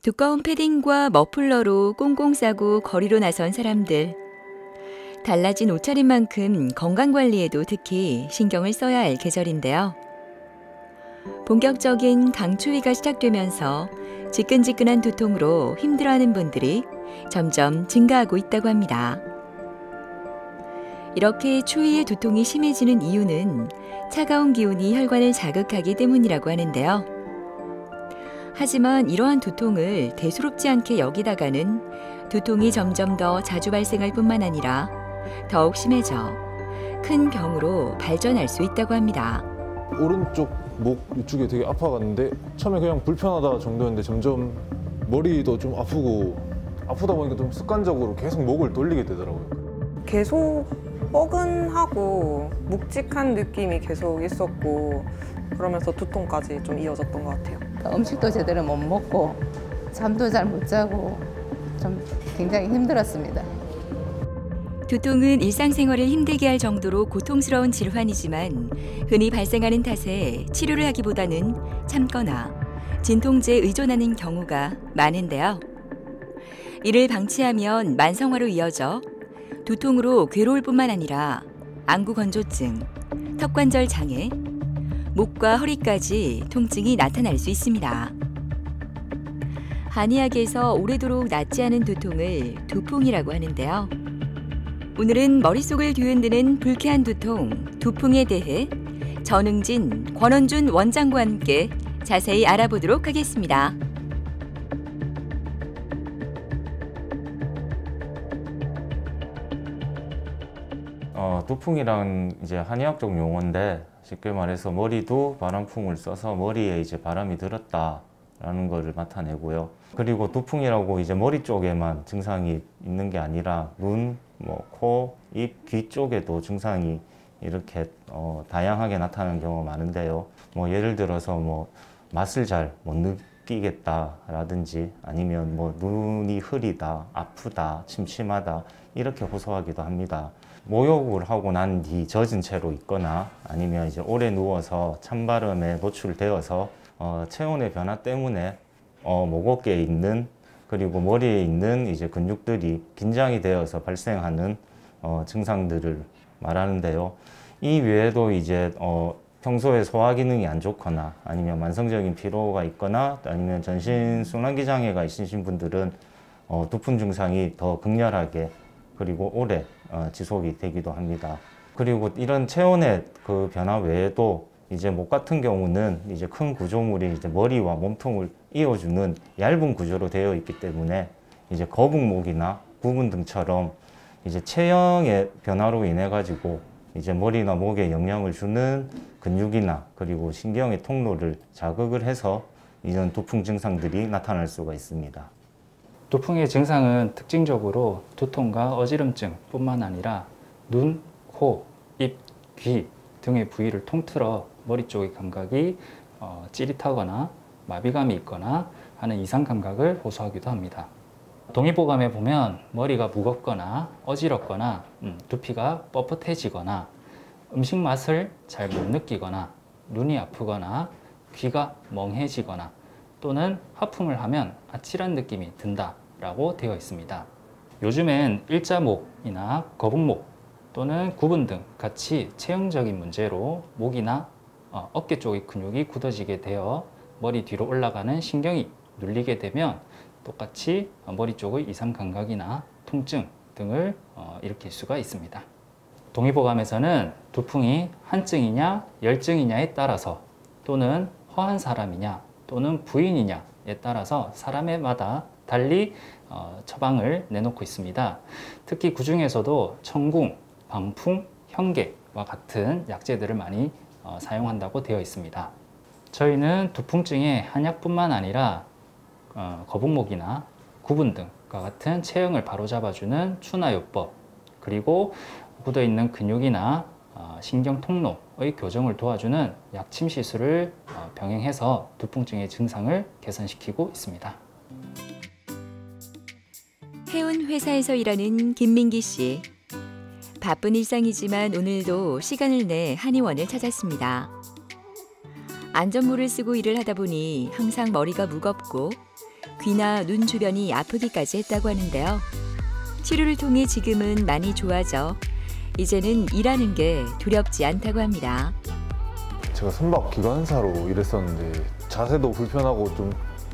두꺼운 패딩과 머플러로 꽁꽁 싸고 거리로 나선 사람들. 달라진 옷차림 만큼 건강관리에도 특히 신경을 써야 할 계절인데요. 본격적인 강추위가 시작되면서 지끈지끈한 두통으로 힘들어하는 분들이 점점 증가하고 있다고 합니다. 이렇게 추위에 두통이 심해지는 이유는 차가운 기운이 혈관을 자극하기 때문이라고 하는데요. 하지만 이러한 두통을 대수롭지 않게 여기다가는 두통이 점점 더 자주 발생할 뿐만 아니라 더욱 심해져 큰 병으로 발전할 수 있다고 합니다. 오른쪽 목 이쪽이 되게 아파갔는데 처음에 그냥 불편하다 정도였는데 점점 머리도 좀 아프다 보니까 좀 습관적으로 계속 목을 돌리게 되더라고요. 계속 뻐근하고 묵직한 느낌이 계속 있었고 그러면서 두통까지 좀 이어졌던 것 같아요. 음식도 제대로 못 먹고 잠도 잘 못 자고 좀 굉장히 힘들었습니다. 두통은 일상생활을 힘들게 할 정도로 고통스러운 질환이지만 흔히 발생하는 탓에 치료를 하기보다는 참거나 진통제에 의존하는 경우가 많은데요. 이를 방치하면 만성화로 이어져 두통으로 괴로울 뿐만 아니라 안구건조증, 턱관절 장애, 목과 허리까지 통증이 나타날 수 있습니다. 한의학에서 오래도록 낫지 않은 두통을 두풍이라고 하는데요. 오늘은 머릿속을 뒤흔드는 불쾌한 두통, 두풍에 대해 전응진, 권원준 원장과 함께 자세히 알아보도록 하겠습니다. 두풍이란 이제 한의학적 용어인데 쉽게 말해서 머리도 바람풍을 써서 머리에 이제 바람이 들었다라는 것을 나타내고요. 그리고 두풍이라고 이제 머리 쪽에만 증상이 있는 게 아니라 눈, 코, 입, 귀 쪽에도 증상이 이렇게 다양하게 나타나는 경우가 많은데요. 예를 들어서 맛을 잘 못 느끼겠다라든지 아니면 눈이 흐리다, 아프다, 침침하다 이렇게 호소하기도 합니다. 목욕을 하고 난 뒤 젖은 채로 있거나 아니면 이제 오래 누워서 찬바람에 노출되어서 체온의 변화 때문에 목 어깨에 있는 그리고 머리에 있는 이제 근육들이 긴장이 되어서 발생하는 증상들을 말하는데요. 이 외에도 이제 평소에 소화 기능이 안 좋거나 아니면 만성적인 피로가 있거나 아니면 전신 순환기 장애가 있으신 분들은 두통 증상이 더 극렬하게 그리고 오래 지속이 되기도 합니다. 그리고 이런 체온의 그 변화 외에도 이제 목 같은 경우는 이제 큰 구조물이 이제 머리와 몸통을 이어주는 얇은 구조로 되어 있기 때문에 이제 거북목이나 구분 등처럼 이제 체형의 변화로 인해 가지고 이제 머리나 목에 영향을 주는 근육이나 그리고 신경의 통로를 자극을 해서 이런 두통 증상들이 나타날 수가 있습니다. 두풍의 증상은 특징적으로 두통과 어지럼증 뿐만 아니라 눈, 코, 입, 귀 등의 부위를 통틀어 머리 쪽의 감각이 찌릿하거나 마비감이 있거나 하는 이상 감각을 호소하기도 합니다. 동의보감에 보면 머리가 무겁거나 어지럽거나 두피가 뻣뻣해지거나 음식 맛을 잘 못 느끼거나 눈이 아프거나 귀가 멍해지거나 또는 하품을 하면 아찔한 느낌이 든다 라고 되어 있습니다. 요즘엔 일자목이나 거북목 또는 구분 등 같이 체형적인 문제로 목이나 어깨 쪽의 근육이 굳어지게 되어 머리 뒤로 올라가는 신경이 눌리게 되면 똑같이 머리 쪽의 이상 감각이나 통증 등을 일으킬 수가 있습니다. 동의보감에서는 두풍이 한증이냐 열증이냐에 따라서 또는 허한 사람이냐 또는 부인이냐에 따라서 사람마다 달리 처방을 내놓고 있습니다. 특히 그 중에서도 청궁, 방풍, 현계와 같은 약재들을 많이 사용한다고 되어 있습니다. 저희는 두풍증의 한약뿐만 아니라 거북목이나 구분 등과 같은 체형을 바로잡아주는 추나요법 그리고 굳어있는 근육이나 신경 통로의 교정을 도와주는 약침 시술을 병행해서 두풍증의 증상을 개선시키고 있습니다. 해운 회사에서 일하는 김민기 씨. 바쁜 일상이지만 오늘도 시간을 내 한의원을 찾았습니다. 안전모를 쓰고 일을 하다 보니 항상 머리가 무겁고 귀나 눈 주변이 아프기까지 했다고 하는데요. 치료를 통해 지금은 많이 좋아져 이제는 일하는 게 두렵지 않다고 합니다. 제가 선박 기관사로 일했었는데 자세도 불편하고 좀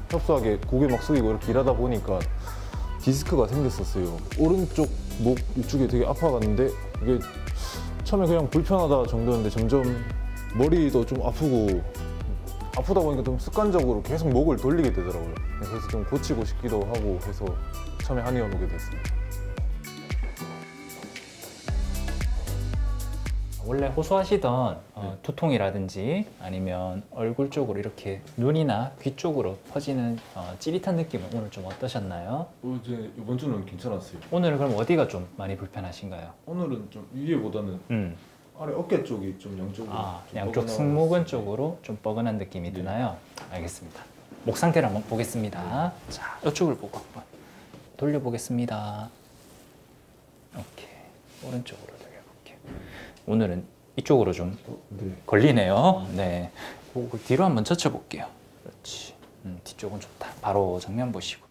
협소하게 고개 막 숙이고 이렇게 일하다 보니까 디스크가 생겼었어요. 오른쪽 목 이쪽에 되게 아파갔는데 이게 처음에 그냥 불편하다 정도였는데 점점 머리도 좀 아프고 아프다 보니까 좀 습관적으로 계속 목을 돌리게 되더라고요. 그래서 좀 고치고 싶기도 하고 해서 처음에 한의원 오게 됐습니다. 원래 호소하시던 두통이라든지 아니면 얼굴 쪽으로 이렇게 눈이나 귀 쪽으로 퍼지는 찌릿한 느낌은 오늘 좀 어떠셨나요? 이제 이번 주는 괜찮았어요. 오늘은 그럼 어디가 좀 많이 불편하신가요? 오늘은 좀 위에보다는 아래 어깨 쪽이 좀 양쪽으로 양쪽 승모근 쪽으로 좀 뻐근한 느낌이 드나요? 알겠습니다. 목 상태를 한번 보겠습니다. 자, 이쪽을 보고 한번 돌려보겠습니다. 오케이, 오른쪽으로 돌려볼게요. 오늘은 이쪽으로 좀 걸리네요. 네, 그걸 뒤로 한번 젖혀볼게요. 그렇지. 뒤쪽은 좋다. 바로 정면 보시고.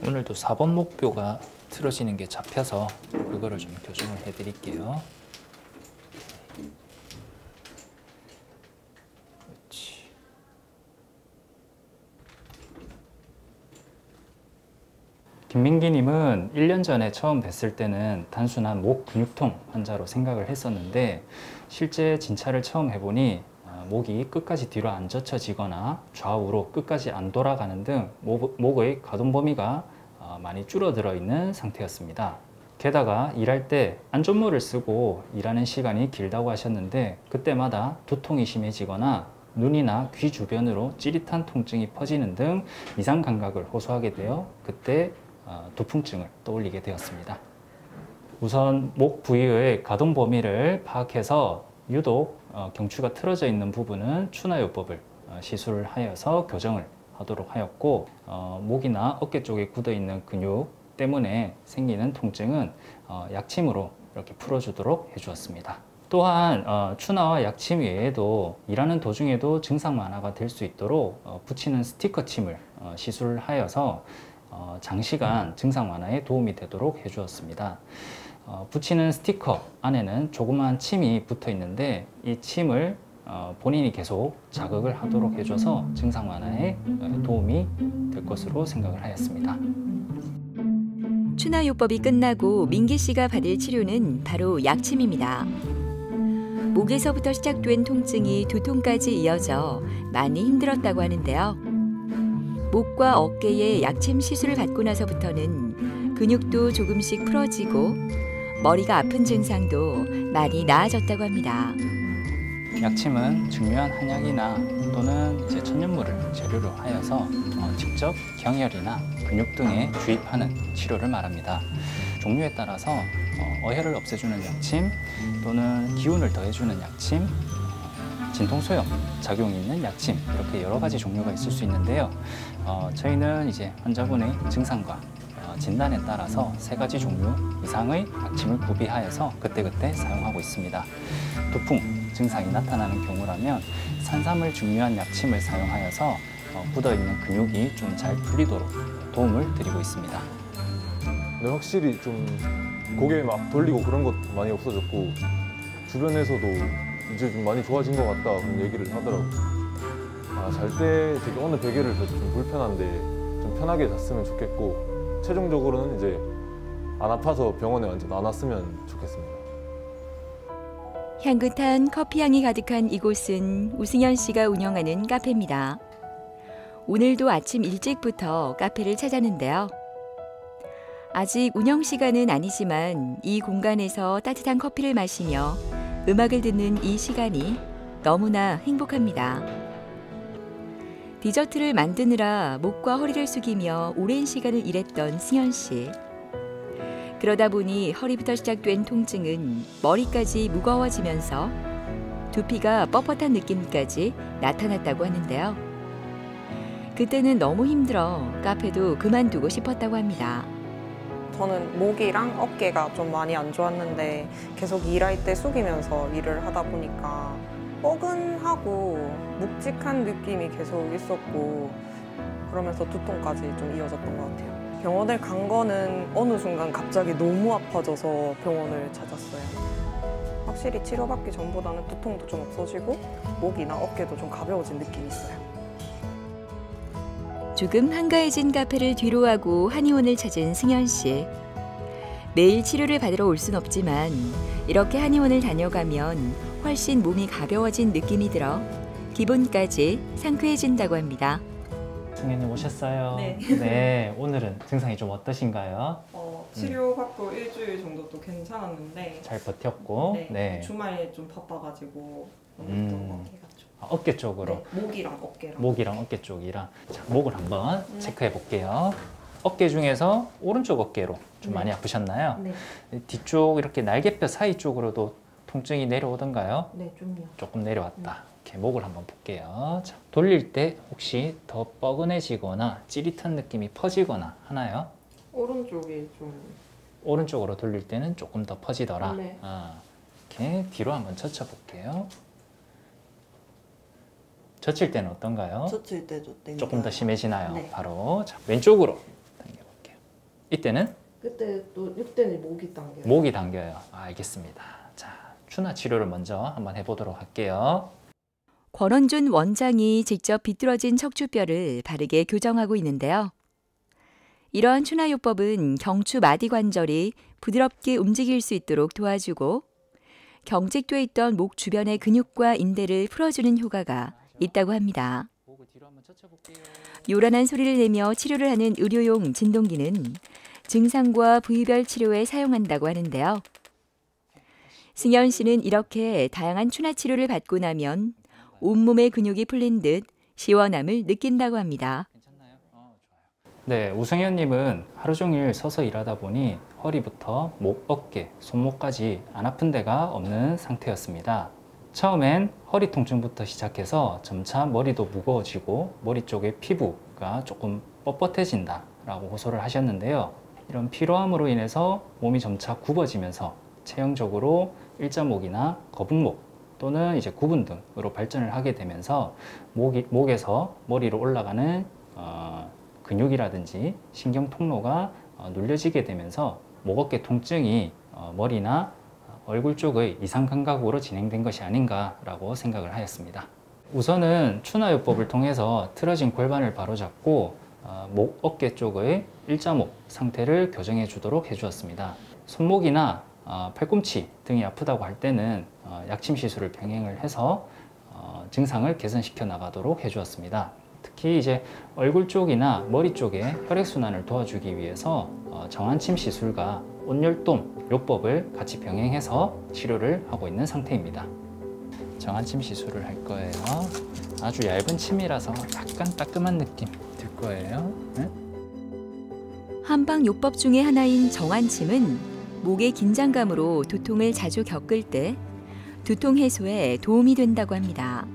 오늘도 4번 목뼈가 틀어지는 게 잡혀서 그거를 좀 교정을 해드릴게요. 그렇지. 김민기님은 1년 전에 처음 뵀을 때는 단순한 목 근육통 환자로 생각을 했었는데 실제 진찰을 처음 해보니 목이 끝까지 뒤로 안 젖혀지거나 좌우로 끝까지 안 돌아가는 등 목의 가동 범위가 많이 줄어들어 있는 상태였습니다. 게다가 일할 때 안전모를 쓰고 일하는 시간이 길다고 하셨는데 그때마다 두통이 심해지거나 눈이나 귀 주변으로 찌릿한 통증이 퍼지는 등 이상 감각을 호소하게 되어 그때 두풍증을 떠올리게 되었습니다. 우선 목 부위의 가동 범위를 파악해서 유독 경추가 틀어져 있는 부분은 추나요법을 시술을 하여서 교정을 하도록 하였고 목이나 어깨 쪽에 굳어 있는 근육 때문에 생기는 통증은 약침으로 이렇게 풀어주도록 해주었습니다. 또한 추나와 약침 외에도 일하는 도중에도 증상 완화가 될 수 있도록 붙이는 스티커 침을 시술을 하여서 장시간 증상 완화에 도움이 되도록 해주었습니다. 붙이는 스티커 안에는 조그마한 침이 붙어 있는데 이 침을 본인이 계속 자극을 하도록 해줘서 증상 완화에 도움이 될 것으로 생각을 하였습니다. 추나요법이 끝나고 민기 씨가 받을 치료는 바로 약침입니다. 목에서부터 시작된 통증이 두통까지 이어져 많이 힘들었다고 하는데요. 목과 어깨에 약침 시술을 받고 나서부터는 근육도 조금씩 풀어지고 머리가 아픈 증상도 많이 나아졌다고 합니다. 약침은 중요한 한약이나 또는 이제 천연물을 재료로 하여서 직접 경혈이나 근육 등에 주입하는 치료를 말합니다. 종류에 따라서 어혈을 없애주는 약침 또는 기운을 더해주는 약침, 진통소염 작용이 있는 약침 이렇게 여러 가지 종류가 있을 수 있는데요. 저희는 이제 환자분의 증상과 진단에 따라서 3가지 종류 이상의 약침을 구비하여서 그때그때 사용하고 있습니다. 두풍 증상이 나타나는 경우라면 산삼을 중요한 약침을 사용하여서 굳어있는 근육이 좀 잘 풀리도록 도움을 드리고 있습니다. 근데 확실히 좀 고개 막 돌리고 그런 것 많이 없어졌고 주변에서도 이제 좀 많이 좋아진 것 같다 그런 얘기를 하더라고요. 잘 때 되게 어느 베개를 좀 불편한데 좀 편하게 잤으면 좋겠고 최종적으로는 이제 안 아파서 병원에 완전 안 왔으면 좋겠습니다. 향긋한 커피향이 가득한 이곳은 우승현 씨가 운영하는 카페입니다. 오늘도 아침 일찍부터 카페를 찾았는데요. 아직 운영 시간은 아니지만 이 공간에서 따뜻한 커피를 마시며 음악을 듣는 이 시간이 너무나 행복합니다. 디저트를 만드느라 목과 허리를 숙이며 오랜 시간을 일했던 승현 씨. 그러다 보니 허리부터 시작된 통증은 머리까지 무거워지면서 두피가 뻣뻣한 느낌까지 나타났다고 하는데요. 그때는 너무 힘들어 카페도 그만두고 싶었다고 합니다. 저는 목이랑 어깨가 좀 많이 안 좋았는데 계속 일할 때 숙이면서 일을 하다 보니까 뻐근하고 묵직한 느낌이 계속 있었고 그러면서 두통까지 좀 이어졌던 것 같아요. 병원을 간 거는 어느 순간 갑자기 너무 아파져서 병원을 찾았어요. 확실히 치료받기 전보다는 두통도 좀 없어지고 목이나 어깨도 좀 가벼워진 느낌이 있어요. 조금 한가해진 카페를 뒤로하고 한의원을 찾은 승현 씨. 매일 치료를 받으러 올 순 없지만 이렇게 한의원을 다녀가면 훨씬 몸이 가벼워진 느낌이 들어 기분까지 상쾌해진다고 합니다. 승현님 오셨어요? 네. 네, 오늘은 증상이 좀 어떠신가요? 치료받고 일주일 정도 또 괜찮았는데 잘 버텼고. 네. 주말에 좀 바빠가지고 어깨가 어깨 쪽으로. 네, 목이랑 어깨랑. 목이랑 어깨 쪽이랑. 자, 목을 한번 체크해 볼게요. 어깨 중에서 오른쪽 어깨로 좀 많이 아프셨나요? 네. 뒤쪽 이렇게 날개뼈 사이 쪽으로도 통증이 내려오던가요? 네, 좀요. 조금 내려왔다. 이렇게 목을 한번 볼게요. 자, 돌릴 때 혹시 더 뻐근해지거나 찌릿한 느낌이 퍼지거나 하나요? 오른쪽이 좀. 오른쪽으로 돌릴 때는 조금 더 퍼지더라. 네. 이렇게 뒤로 한번 젖혀 볼게요. 젖힐 때는 어떤가요? 젖힐 때도 땡겨요. 조금 더 심해지나요? 네. 바로 자, 왼쪽으로 당겨볼게요. 이때는 그때 또 이때는 목이 당겨요. 목이 당겨요. 알겠습니다. 자, 추나 치료를 먼저 한번 해보도록 할게요. 권원준 원장이 직접 비뚤어진 척추뼈를 바르게 교정하고 있는데요. 이러한 추나요법은 경추 마디 관절이 부드럽게 움직일 수 있도록 도와주고 경직돼 있던 목 주변의 근육과 인대를 풀어주는 효과가 있다고 합니다. 목을 뒤로 한번 젖혀볼게요. 요란한 소리를 내며 치료를 하는 의료용 진동기는 증상과 부위별 치료에 사용한다고 하는데요. 승현 씨는 이렇게 다양한 추나 치료를 받고 나면 온몸의 근육이 풀린 듯 시원함을 느낀다고 합니다. 괜찮나요? 좋아요. 네, 우승현님은 하루 종일 서서 일하다 보니 허리부터 목, 어깨, 손목까지 안 아픈 데가 없는 상태였습니다. 처음엔 허리 통증부터 시작해서 점차 머리도 무거워지고 머리 쪽의 피부가 조금 뻣뻣해진다 라고 호소를 하셨는데요. 이런 피로함으로 인해서 몸이 점차 굽어지면서 체형적으로 일자목이나 거북목 또는 이제 구분 등으로 발전을 하게 되면서 목에서 머리로 올라가는 근육이라든지 신경 통로가 눌려지게 되면서 목 어깨 통증이 머리나 얼굴 쪽의 이상 감각으로 진행된 것이 아닌가라고 생각을 하였습니다. 우선은 추나요법을 통해서 틀어진 골반을 바로잡고 목, 어깨 쪽의 일자목 상태를 교정해 주도록 해주었습니다. 손목이나 팔꿈치 등이 아프다고 할 때는 약침 시술을 병행을 해서 증상을 개선시켜 나가도록 해주었습니다. 특히 이제 얼굴 쪽이나 머리 쪽에 혈액순환을 도와주기 위해서 정한침 시술과 온열돔 요법을 같이 병행해서 치료를 하고 있는 상태입니다. 정한침 시술을 할 거예요. 아주 얇은 침이라서 약간 따끔한 느낌 들 거예요. 네? 한방 요법 중의 하나인 정한침은 목의 긴장감으로 두통을 자주 겪을 때 두통 해소에 도움이 된다고 합니다.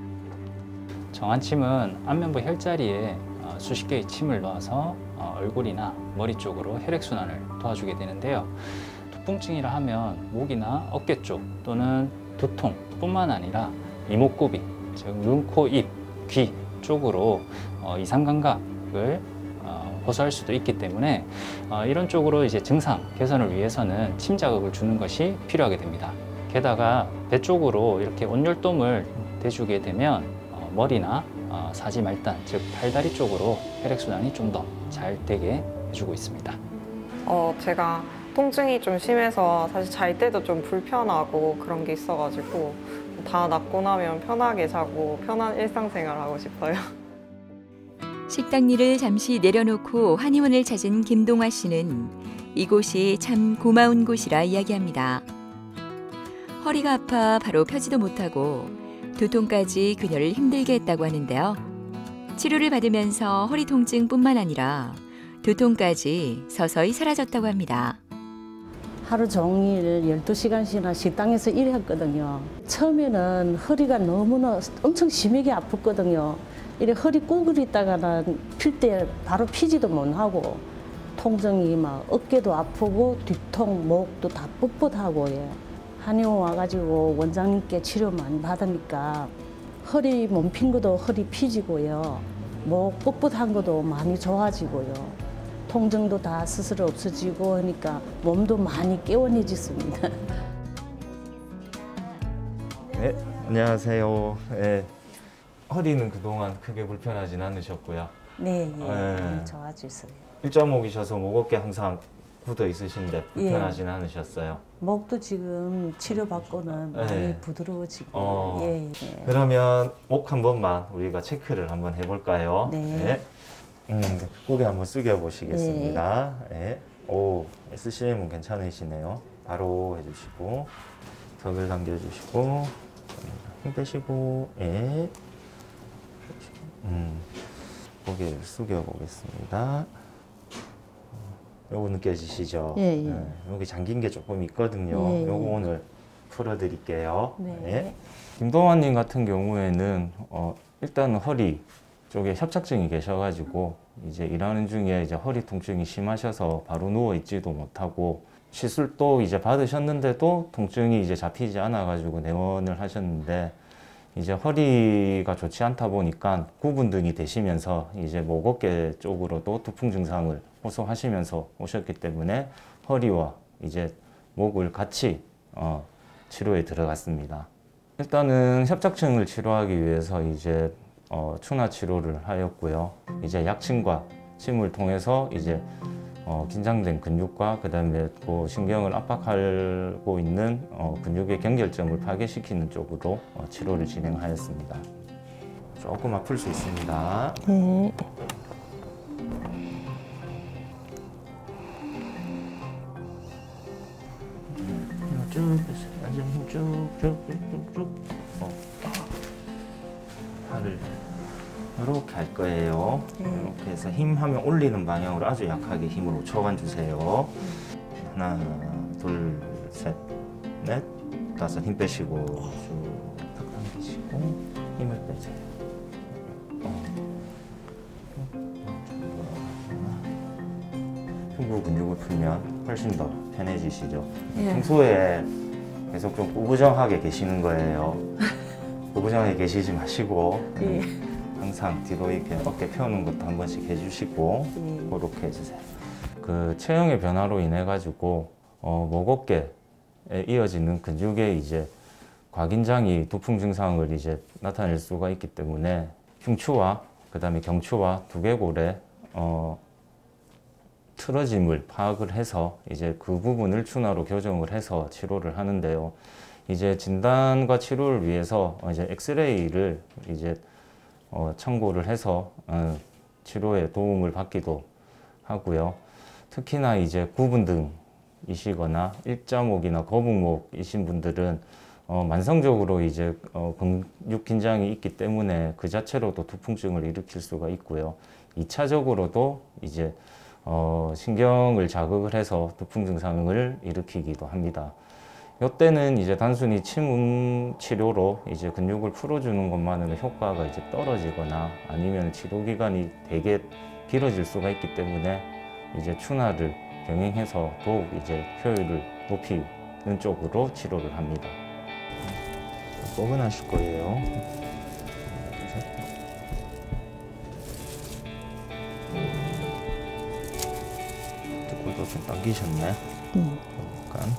정한침은 안면부 혈자리에 수십 개의 침을 넣어서 얼굴이나 머리 쪽으로 혈액순환을 도와주게 되는데요. 두통증이라 하면 목이나 어깨 쪽 또는 두통뿐만 아니라 이목구비, 즉 눈, 코, 입, 귀 쪽으로 이상 감각을 호소할 수도 있기 때문에 이런 쪽으로 이제 증상 개선을 위해서는 침 자극을 주는 것이 필요하게 됩니다. 게다가 배 쪽으로 이렇게 온열돔을 대주게 되면 머리나 사지 말단, 즉 팔다리 쪽으로 혈액순환이 좀 더 잘 되게 해주고 있습니다. 제가 통증이 좀 심해서 사실 잘 때도 좀 불편하고 그런 게 있어가지고 다 낫고 나면 편하게 자고 편한 일상생활 하고 싶어요. 식당 일을 잠시 내려놓고 한의원을 찾은 김동화 씨는 이곳이 참 고마운 곳이라 이야기합니다. 허리가 아파 바로 펴지도 못하고 두통까지 그녀를 힘들게 했다고 하는데요. 치료를 받으면서 허리 통증뿐만 아니라 두통까지 서서히 사라졌다고 합니다. 하루 종일 12시간씩이나 식당에서 일했거든요. 처음에는 허리가 너무나 엄청 심하게 아팠거든요. 이렇게 허리 구부리다가는 필 때 바로 피지도 못하고 통증이 막 어깨도 아프고 뒤통, 목도 다 뻣뻣하고 한의원 와가지고 원장님께 치료 많이 받으니까 허리 몸 핀 것도 허리 피지고요. 목 뻣뻣한 것도 많이 좋아지고요. 통증도 다 스스로 없어지고 하니까 몸도 많이 개운해졌습니다. 네, 안녕하세요. 네, 허리는 그동안 크게 불편하진 않으셨고요. 네, 예, 네. 많이 좋아졌어요. 일자목이셔서 목 어깨 항상 굳어 있으신데 불편하진 않으셨어요. 목도 지금 치료받고는 많이 네. 부드러워지고. 예, 예. 그러면 목 한 번만 우리가 체크를 한번 해볼까요? 네. 고개 한번 숙여 보시겠습니다. 네. 오, SCM은 괜찮으시네요. 바로 해주시고 턱을 당겨주시고 힘 빼시고, 예. 고개를 숙여 보겠습니다. 요거 느껴지시죠? 예, 예. 여기 잠긴 게 조금 있거든요. 예, 예. 요거 오늘 풀어드릴게요. 네. 김동환님 같은 경우에는 일단 허리 쪽에 협착증이 계셔가지고 이제 일하는 중에 이제 허리 통증이 심하셔서 바로 누워 있지도 못하고 시술도 이제 받으셨는데도 통증이 이제 잡히지 않아가지고 내원을 하셨는데 이제 허리가 좋지 않다 보니까 구분등이 되시면서 이제 목 어깨 쪽으로도 두풍 증상을 호소하시면서 오셨기 때문에 허리와 이제 목을 같이 치료에 들어갔습니다. 일단은 협착증을 치료하기 위해서 이제 추나 치료를 하였고요. 이제 약침과 침을 통해서 이제 긴장된 근육과 그다음에 그 신경을 압박하고 있는 근육의 경결점을 파괴시키는 쪽으로 치료를 진행하였습니다. 조금 아플 수 있습니다. 네. 쭉쭉쭉쭉쭉쭉 팔을 이렇게 할 거예요. 이렇게 해서 힘하면 올리는 방향으로 아주 약하게 힘으로 초반 주세요. 하나, 둘, 셋, 넷, 다섯. 힘 빼시고 쭉탁 당기시고 힘을 빼세요. 흉부 근육을 풀면 훨씬 더 편해지시죠. 예. 평소에 계속 좀 구부정하게 계시는 거예요. 구부정하게 계시지 마시고 예. 항상 뒤로 이렇게 어깨 펴는 것도 한 번씩 해주시고 예. 그렇게 해주세요. 그 체형의 변화로 인해 가지고 목 어깨에 이어지는 근육에 이제 과긴장이 두풍 증상을 이제 나타낼 수가 있기 때문에 흉추와 그다음에 경추와 두개골에 틀어짐을 파악을 해서 이제 그 부분을 추나로 교정을 해서 치료를 하는데요. 이제 진단과 치료를 위해서 이제 엑스레이를 이제 참고를 해서 치료에 도움을 받기도 하고요. 특히나 이제 구분등이시거나 일자목이나 거북목이신 분들은 만성적으로 이제 근육 긴장이 있기 때문에 그 자체로도 두풍증을 일으킬 수가 있고요. 2차적으로도 이제 신경을 자극을 해서 두풍 증상을 일으키기도 합니다. 이때는 이제 단순히 침 치료로 이제 근육을 풀어주는 것만으로 효과가 이제 떨어지거나 아니면 치료 기간이 되게 길어질 수가 있기 때문에 이제 추나를 병행해서 더욱 이제 효율을 높이는 쪽으로 치료를 합니다. 뻐근하실 거예요. 뒷골도 좀 당기셨네. 약간.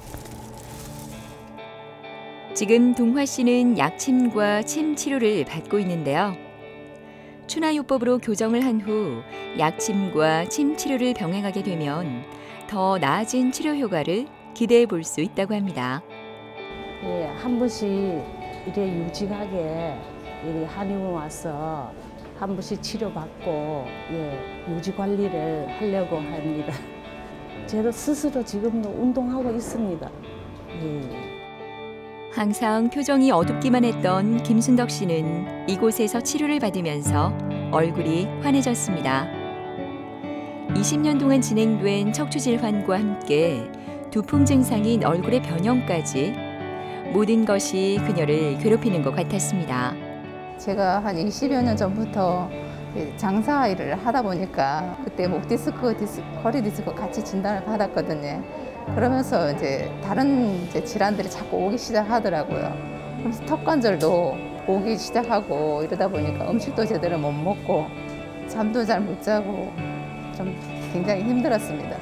지금 동화 씨는 약침과 침 치료를 받고 있는데요. 추나요법으로 교정을 한 후 약침과 침 치료를 병행하게 되면 더 나아진 치료 효과를 기대해 볼 수 있다고 합니다. 예, 한 번씩 이래 유직하게 이래 한의원 와서 한 번씩 치료받고 유지 관리를 하려고 합니다. 제가 스스로 지금도 운동하고 있습니다. 예. 항상 표정이 어둡기만 했던 김순덕 씨는 이곳에서 치료를 받으면서 얼굴이 환해졌습니다. 20년 동안 진행된 척추질환과 함께 두풍 증상인 얼굴의 변형까지 모든 것이 그녀를 괴롭히는 것 같았습니다. 제가 한 20여 년 전부터 장사 일을 하다 보니까 그때 목 디스크, 허리 디스크 같이 진단을 받았거든요. 그러면서 이제 다른 이제 질환들이 자꾸 오기 시작하더라고요. 그래서 턱관절도 오기 시작하고 이러다 보니까 음식도 제대로 못 먹고 잠도 잘 못 자고 좀 굉장히 힘들었습니다.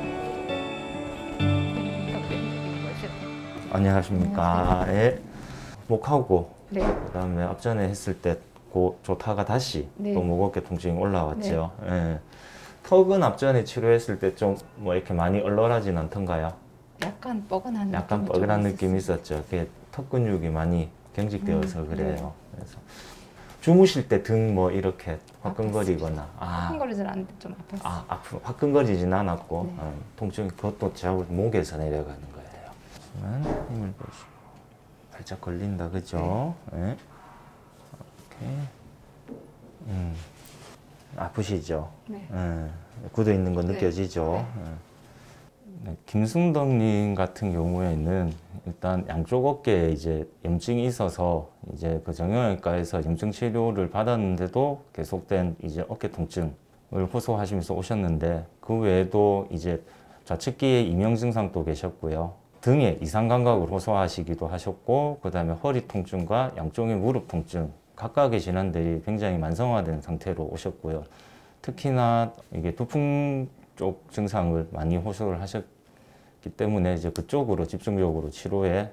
안녕하십니까. 예. 목하고 네. 그다음에 앞전에 했을 때 좋다가 다시 네. 또 목 어깨 통증이 올라왔죠. 예. 턱은 앞전에 치료했을 때 좀 뭐 이렇게 많이 얼얼하진 않던가요? 약간 뻐근한 약간 느낌이 뻐근한 좀 느낌이 있었어요. 있었죠. 그게 턱 근육이 많이 경직되어서 네. 그래요. 그래서 주무실 때 등 뭐 이렇게 화끈거리거나 화끈거리진 않는데 좀 아팠어요. 앞으로 화끈거리진 않았고 네. 통증이 그것도 제가 목에서 내려가는 거예요. 힘을 빼시고 살짝 걸린다, 그죠? 네. 이렇게. 아프시죠? 네. 굳어 있는 거 네. 느껴지죠? 네. 네, 김승덕님 같은 경우에는 일단 양쪽 어깨에 이제 염증이 있어서 이제 그 정형외과에서 염증 치료를 받았는데도 계속된 이제 어깨 통증을 호소하시면서 오셨는데, 그 외에도 이제 좌측기에 이명 증상도 계셨고요. 등에 이상 감각을 호소하시기도 하셨고, 그 다음에 허리 통증과 양쪽의 무릎 통증, 각각의 질환들이 굉장히 만성화된 상태로 오셨고요. 특히나 이게 두풍 쪽 증상을 많이 호소를 하셨기 때문에 이제 그쪽으로 집중적으로 치료에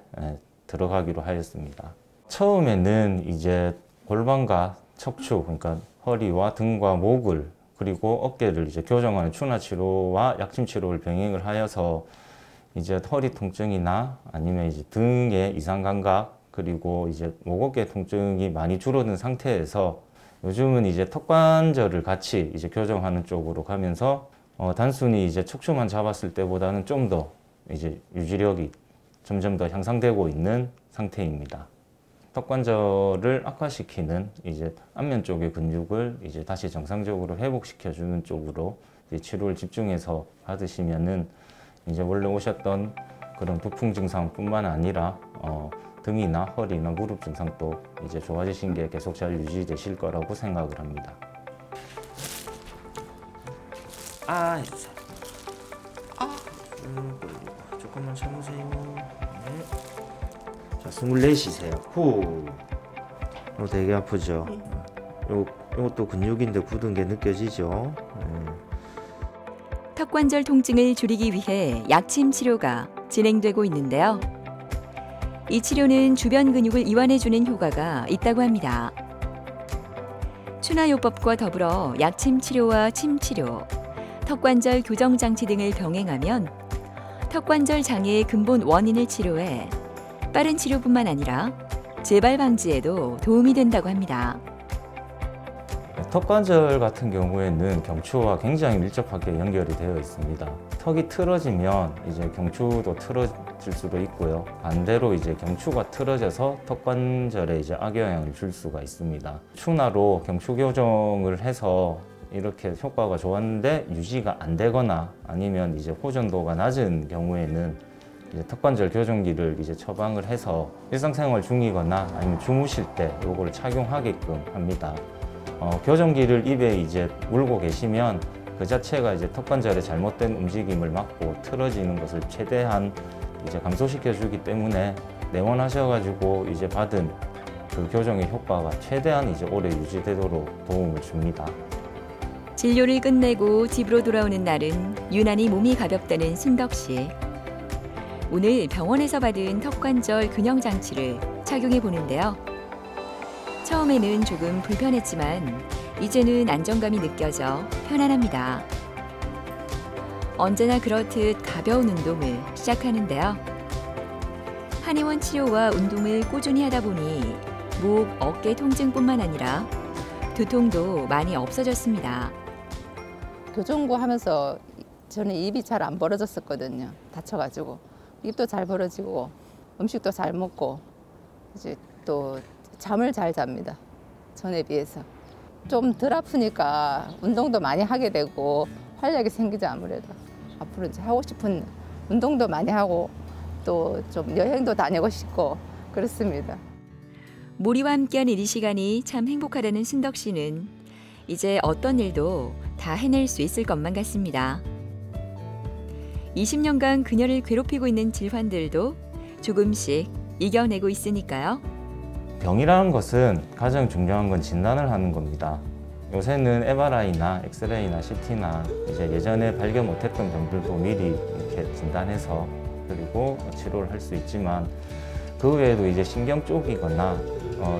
들어가기로 하였습니다. 처음에는 이제 골반과 척추, 그러니까 허리와 등과 목을 그리고 어깨를 이제 교정하는 추나 치료와 약침 치료를 병행을 하여서 이제 허리 통증이나 아니면 이제 등의 이상 감각 그리고 이제 목 어깨 통증이 많이 줄어든 상태에서 요즘은 이제 턱관절을 같이 이제 교정하는 쪽으로 가면서 단순히 이제 척추만 잡았을 때보다는 좀 더 이제 유지력이 점점 더 향상되고 있는 상태입니다. 턱관절을 악화시키는 이제 안면 쪽의 근육을 이제 다시 정상적으로 회복시켜주는 쪽으로 이제 치료를 집중해서 받으시면은 이제 원래 오셨던 그런 두풍 증상뿐만 아니라 등이나 허리나 무릎 증상도 이제 좋아지신 게 계속 잘 유지되실 거라고 생각을 합니다. 조금만 참으세요. 네. 자, 숨을 내쉬세요. 후. 되게 아프죠? 요것도 근육인데 굳은 게 느껴지죠? 턱관절 통증을 줄이기 위해 약침 치료가 진행되고 있는데요. 이 치료는 주변 근육을 이완해주는 효과가 있다고 합니다. 추나요법과 더불어 약침 치료와 침 치료, 턱관절 교정 장치 등을 병행하면 턱관절 장애의 근본 원인을 치료해 빠른 치료뿐만 아니라 재발 방지에도 도움이 된다고 합니다. 턱관절 같은 경우에는 경추와 굉장히 밀접하게 연결이 되어 있습니다. 턱이 틀어지면 이제 경추도 틀어질 수도 있고요. 반대로 이제 경추가 틀어져서 턱관절에 이제 악영향을 줄 수가 있습니다. 추나로 경추 교정을 해서 이렇게 효과가 좋았는데 유지가 안 되거나 아니면 이제 호전도가 낮은 경우에는 이제 턱관절 교정기를 이제 처방을 해서 일상생활 중이거나 아니면 주무실 때 요거를 착용하게끔 합니다. 교정기를 입에 이제 물고 계시면 그 자체가 이제 턱관절의 잘못된 움직임을 막고 틀어지는 것을 최대한 이제 감소시켜 주기 때문에 내원하셔가지고 이제 받은 그 교정의 효과가 최대한 이제 오래 유지되도록 도움을 줍니다. 진료를 끝내고 집으로 돌아오는 날은 유난히 몸이 가볍다는 순덕 씨. 오늘 병원에서 받은 턱관절 균형 장치를 착용해 보는데요. 처음에는 조금 불편했지만 이제는 안정감이 느껴져 편안합니다. 언제나 그렇듯 가벼운 운동을 시작하는데요. 한의원 치료와 운동을 꾸준히 하다 보니 목, 어깨 통증뿐만 아니라 두통도 많이 없어졌습니다. 교정고 하면서 저는 입이 잘 안 벌어졌었거든요. 다쳐가지고 입도 잘 벌어지고 음식도 잘 먹고 이제 또 잠을 잘 잡니다. 전에 비해서 좀 덜 아프니까 운동도 많이 하게 되고 활력이 생기죠. 아무래도 앞으로 이제 하고 싶은 운동도 많이 하고 또 좀 여행도 다니고 싶고 그렇습니다. 모리와 함께한 이 시간이 참 행복하다는 순덕 씨는 이제 어떤 일도 다 해낼 수 있을 것만 같습니다. 20년간 그녀를 괴롭히고 있는 질환들도 조금씩 이겨내고 있으니까요. 병이라는 것은 가장 중요한 건 진단을 하는 겁니다. 요새는 MRI나 엑스레이나 CT나 이제 예전에 발견 못했던 병들도 미리 이렇게 진단해서 그리고 치료를 할 수 있지만 그 외에도 이제 신경 쪽이거나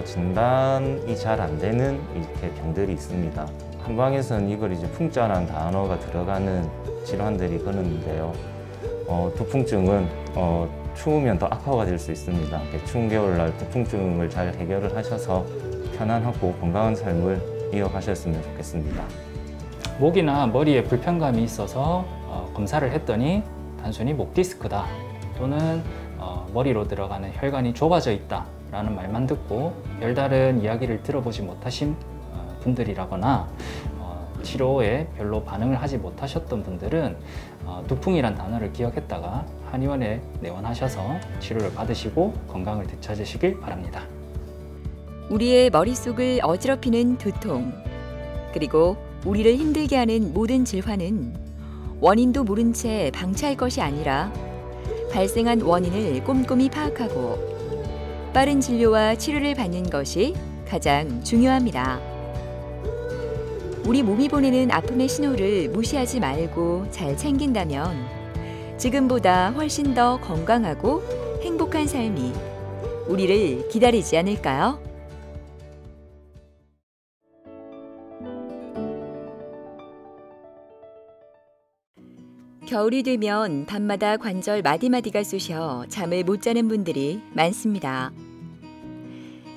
진단이 잘 안 되는 이렇게 병들이 있습니다. 한방에서는 이걸 이제 풍자라는 단어가 들어가는 질환들이 그러는데요. 두풍증은 추우면 더 악화가 될 수 있습니다. 추운 겨울날 두풍증을 잘 해결을 하셔서 편안하고 건강한 삶을 이어가셨으면 좋겠습니다. 목이나 머리에 불편감이 있어서 검사를 했더니 단순히 목 디스크다 또는 머리로 들어가는 혈관이 좁아져 있다 라는 말만 듣고 별다른 이야기를 들어보지 못하신 분들이라거나 치료에 별로 반응을 하지 못하셨던 분들은 두풍이란 단어를 기억했다가 한의원에 내원하셔서 치료를 받으시고 건강을 되찾으시길 바랍니다. 우리의 머릿속을 어지럽히는 두통, 그리고 우리를 힘들게 하는 모든 질환은 원인도 모른 채 방치할 것이 아니라 발생한 원인을 꼼꼼히 파악하고 빠른 진료와 치료를 받는 것이 가장 중요합니다. 우리 몸이 보내는 아픔의 신호를 무시하지 말고 잘 챙긴다면 지금보다 훨씬 더 건강하고 행복한 삶이 우리를 기다리지 않을까요? 겨울이 되면 밤마다 관절 마디마디가 쑤셔 잠을 못 자는 분들이 많습니다.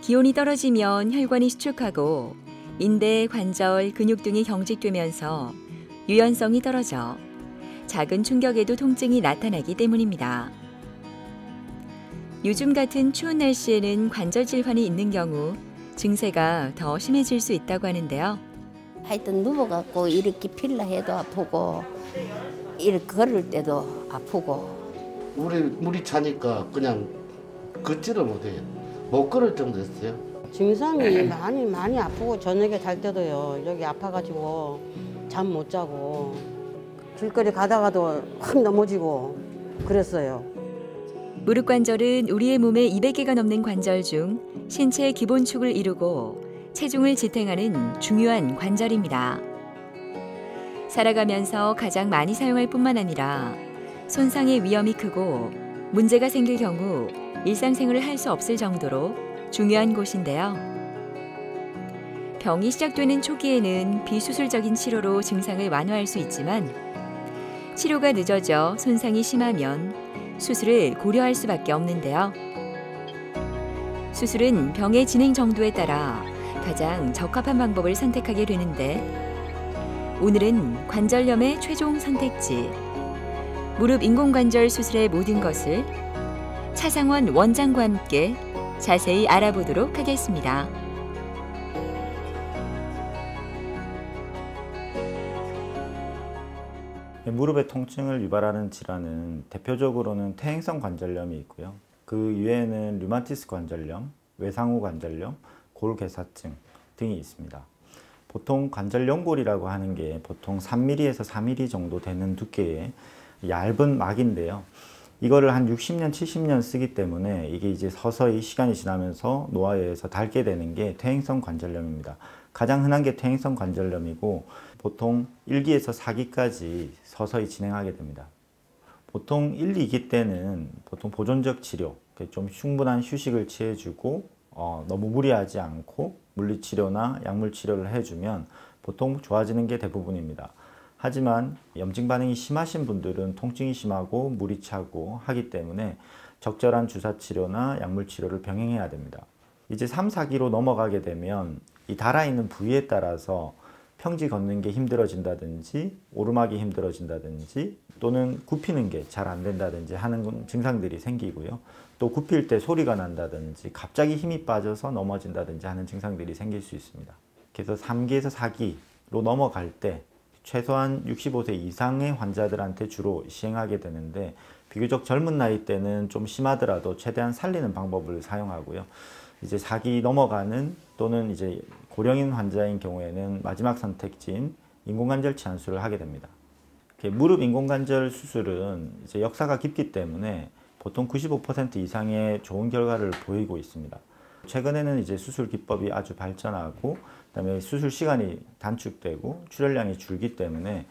기온이 떨어지면 혈관이 수축하고 인대, 관절, 근육 등이 경직되면서 유연성이 떨어져 작은 충격에도 통증이 나타나기 때문입니다. 요즘 같은 추운 날씨에는 관절 질환이 있는 경우 증세가 더 심해질 수 있다고 하는데요. 하여튼 누워갖고 이렇게 필라 해도 아프고 이렇게 걸을 때도 아프고 물이 차니까 그냥 걷지를 못해요. 못 걸을 정도였어요. 증상이 많이 아프고 저녁에 잘 때도요. 여기 아파가지고 잠 못 자고 길거리 가다가도 확 넘어지고 그랬어요. 무릎 관절은 우리의 몸에 200개가 넘는 관절 중 신체의 기본축을 이루고 체중을 지탱하는 중요한 관절입니다. 살아가면서 가장 많이 사용할 뿐만 아니라 손상의 위험이 크고 문제가 생길 경우 일상생활을 할 수 없을 정도로 중요한 곳인데요. 병이 시작되는 초기에는 비수술적인 치료로 증상을 완화할 수 있지만 치료가 늦어져 손상이 심하면 수술을 고려할 수밖에 없는데요. 수술은 병의 진행 정도에 따라 가장 적합한 방법을 선택하게 되는데 오늘은 관절염의 최종 선택지, 무릎 인공관절 수술의 모든 것을 차상원 원장과 함께 자세히 알아보도록 하겠습니다. 무릎의 통증을 유발하는 질환은 대표적으로는 퇴행성 관절염이 있고요. 그 이외에는 류마티스 관절염, 외상후 관절염, 골괴사증 등이 있습니다. 보통 관절 연골이라고 하는 게 보통 3mm에서 4mm 정도 되는 두께의 얇은 막인데요. 이거를 한 60년, 70년 쓰기 때문에 이게 이제 서서히 시간이 지나면서 노화에 의해서 닳게 되는 게 퇴행성 관절염입니다. 가장 흔한 게 퇴행성 관절염이고 보통 1기에서 4기까지 서서히 진행하게 됩니다. 보통 1, 2기 때는 보통 보존적 치료, 좀 충분한 휴식을 취해주고 너무 무리하지 않고 물리치료나 약물치료를 해주면 보통 좋아지는 게 대부분입니다. 하지만 염증 반응이 심하신 분들은 통증이 심하고 물이 차고 하기 때문에 적절한 주사치료나 약물치료를 병행해야 됩니다. 이제 3, 4기로 넘어가게 되면 이 달아있는 부위에 따라서 평지 걷는 게 힘들어진다든지 오르막이 힘들어진다든지 또는 굽히는 게 잘 안 된다든지 하는 증상들이 생기고요. 또 굽힐 때 소리가 난다든지 갑자기 힘이 빠져서 넘어진다든지 하는 증상들이 생길 수 있습니다. 그래서 3기에서 4기로 넘어갈 때 최소한 65세 이상의 환자들한테 주로 시행하게 되는데 비교적 젊은 나이 때는 좀 심하더라도 최대한 살리는 방법을 사용하고요. 이제 4기 넘어가는 또는 이제 고령인 환자인 경우에는 마지막 선택지인 인공관절 치환술을 하게 됩니다. 무릎 인공관절 수술은 이제 역사가 깊기 때문에 보통 95% 이상의 좋은 결과를 보이고 있습니다. 최근에는 이제 수술 기법이 아주 발전하고 그다음에 수술 시간이 단축되고 출혈량이 줄기 때문에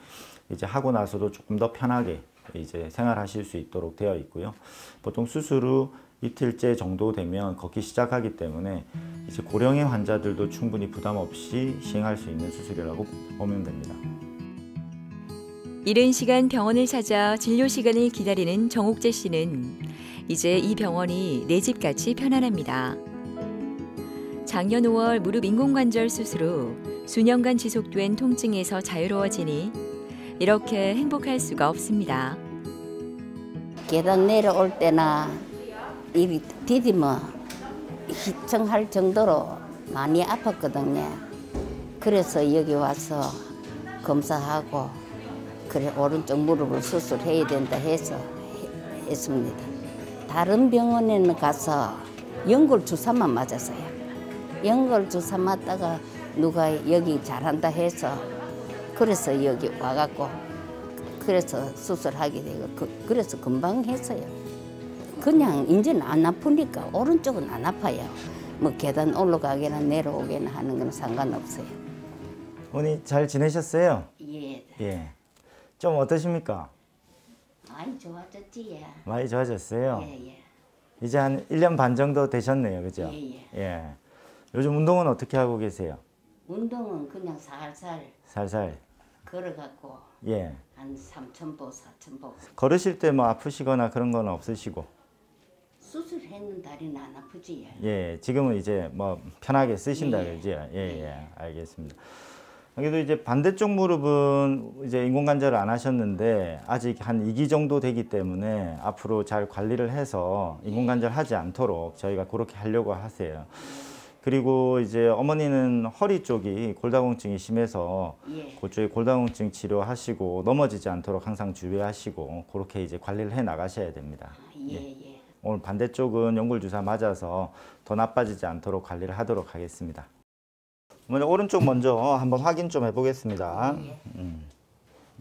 이제 하고 나서도 조금 더 편하게 이제 생활하실 수 있도록 되어 있고요. 보통 수술 후 이틀째 정도 되면 걷기 시작하기 때문에 이제 고령의 환자들도 충분히 부담 없이 시행할 수 있는 수술이라고 보면 됩니다. 이른 시간 병원을 찾아 진료 시간을 기다리는 정옥재 씨는 이제 이 병원이 내 집같이 편안합니다. 작년 5월 무릎 인공관절 수술 후 수년간 지속된 통증에서 자유로워지니 이렇게 행복할 수가 없습니다. 계단 내려올 때나 이 디디면 희청할 정도로 많이 아팠거든요. 그래서 여기 와서 검사하고 그래 오른쪽 무릎을 수술해야 된다 해서 했습니다. 다른 병원에는 가서 연골 주사만 맞았어요. 연골 주사 맞다가 누가 여기 잘한다 해서 그래서 여기 와갖고 그래서 수술하게 되고 그래서 금방 했어요. 그냥 이제는 안 아프니까 오른쪽은 안 아파요. 뭐 계단 올라가거나 내려오거나 하는 건 상관없어요. 어머니 잘 지내셨어요? 예. 예. 좀 어떠십니까? 많이 좋아졌지. 많이 좋아졌어요? 예. 이제 한 1년 반 정도 되셨네요. 그죠? 예. 요즘 운동은 어떻게 하고 계세요? 운동은 그냥 살살 살살. 걸어갖고 예. 한 3,000보, 4,000보. 걸으실 때 뭐 아프시거나 그런 건 없으시고? 수술했는 다리는 안 아프지. 예. 지금은 이제 뭐 편하게 쓰신다 예. 그러죠? 예. 알겠습니다. 그래도 이제 반대쪽 무릎은 이제 인공관절을 안 하셨는데 아직 한 2기 정도 되기 때문에 앞으로 잘 관리를 해서 인공관절 하지 않도록 저희가 그렇게 하려고 하세요. 그리고 이제 어머니는 허리 쪽이 골다공증이 심해서 그쪽에 골다공증 치료하시고 넘어지지 않도록 항상 주의하시고 그렇게 이제 관리를 해 나가셔야 됩니다. 오늘 반대쪽은 연골주사 맞아서 더 나빠지지 않도록 관리를 하도록 하겠습니다. 먼저 오른쪽 먼저 한번 확인 좀 해보겠습니다.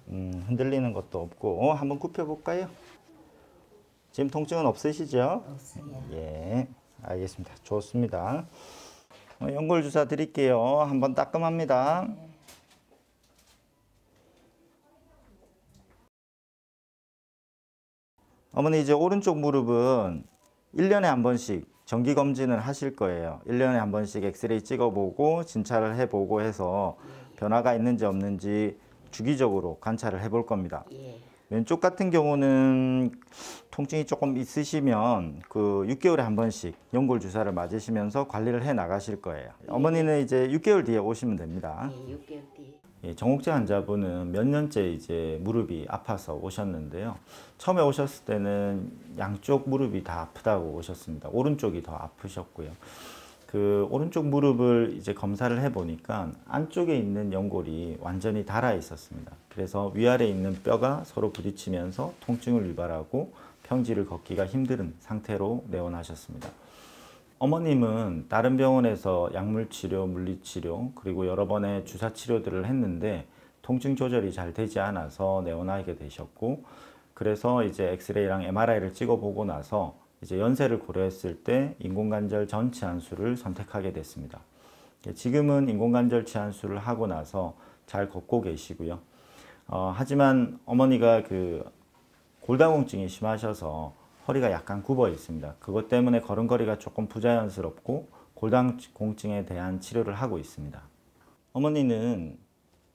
흔들리는 것도 없고 한번 굽혀볼까요? 지금 통증은 없으시죠? 없어요. 예, 알겠습니다. 좋습니다. 연골 주사 드릴게요. 한번 따끔합니다. 어머니 이제 오른쪽 무릎은 1년에 한 번씩 정기 검진을 하실 거예요. 1년에 한 번씩 엑스레이 찍어보고 진찰을 해보고 해서 변화가 있는지 없는지 주기적으로 관찰을 해볼 겁니다. 왼쪽 같은 경우는 통증이 조금 있으시면 그 6개월에 한 번씩 연골 주사를 맞으시면서 관리를 해 나가실 거예요. 어머니는 이제 6개월 뒤에 오시면 됩니다. 6개월 뒤에. 예, 정옥재 환자분은 몇 년째 이제 무릎이 아파서 오셨는데요. 처음에 오셨을 때는 양쪽 무릎이 다 아프다고 오셨습니다. 오른쪽이 더 아프셨고요. 그 오른쪽 무릎을 이제 검사를 해보니까 안쪽에 있는 연골이 완전히 닳아 있었습니다. 그래서 위아래에 있는 뼈가 서로 부딪히면서 통증을 유발하고 평지를 걷기가 힘든 상태로 내원하셨습니다. 어머님은 다른 병원에서 약물치료, 물리치료 그리고 여러 번의 주사치료들을 했는데 통증 조절이 잘 되지 않아서 내원하게 되셨고 그래서 이제 엑스레이랑 MRI를 찍어보고 나서 이제 연세를 고려했을 때 인공관절 전 치안수를 선택하게 됐습니다. 지금은 인공관절 치안수를 하고 나서 잘 걷고 계시고요. 하지만 어머니가 그 골다공증이 심하셔서 허리가 약간 굽어 있습니다. 그것 때문에 걸음걸이가 조금 부자연스럽고 골다공증에 대한 치료를 하고 있습니다. 어머니는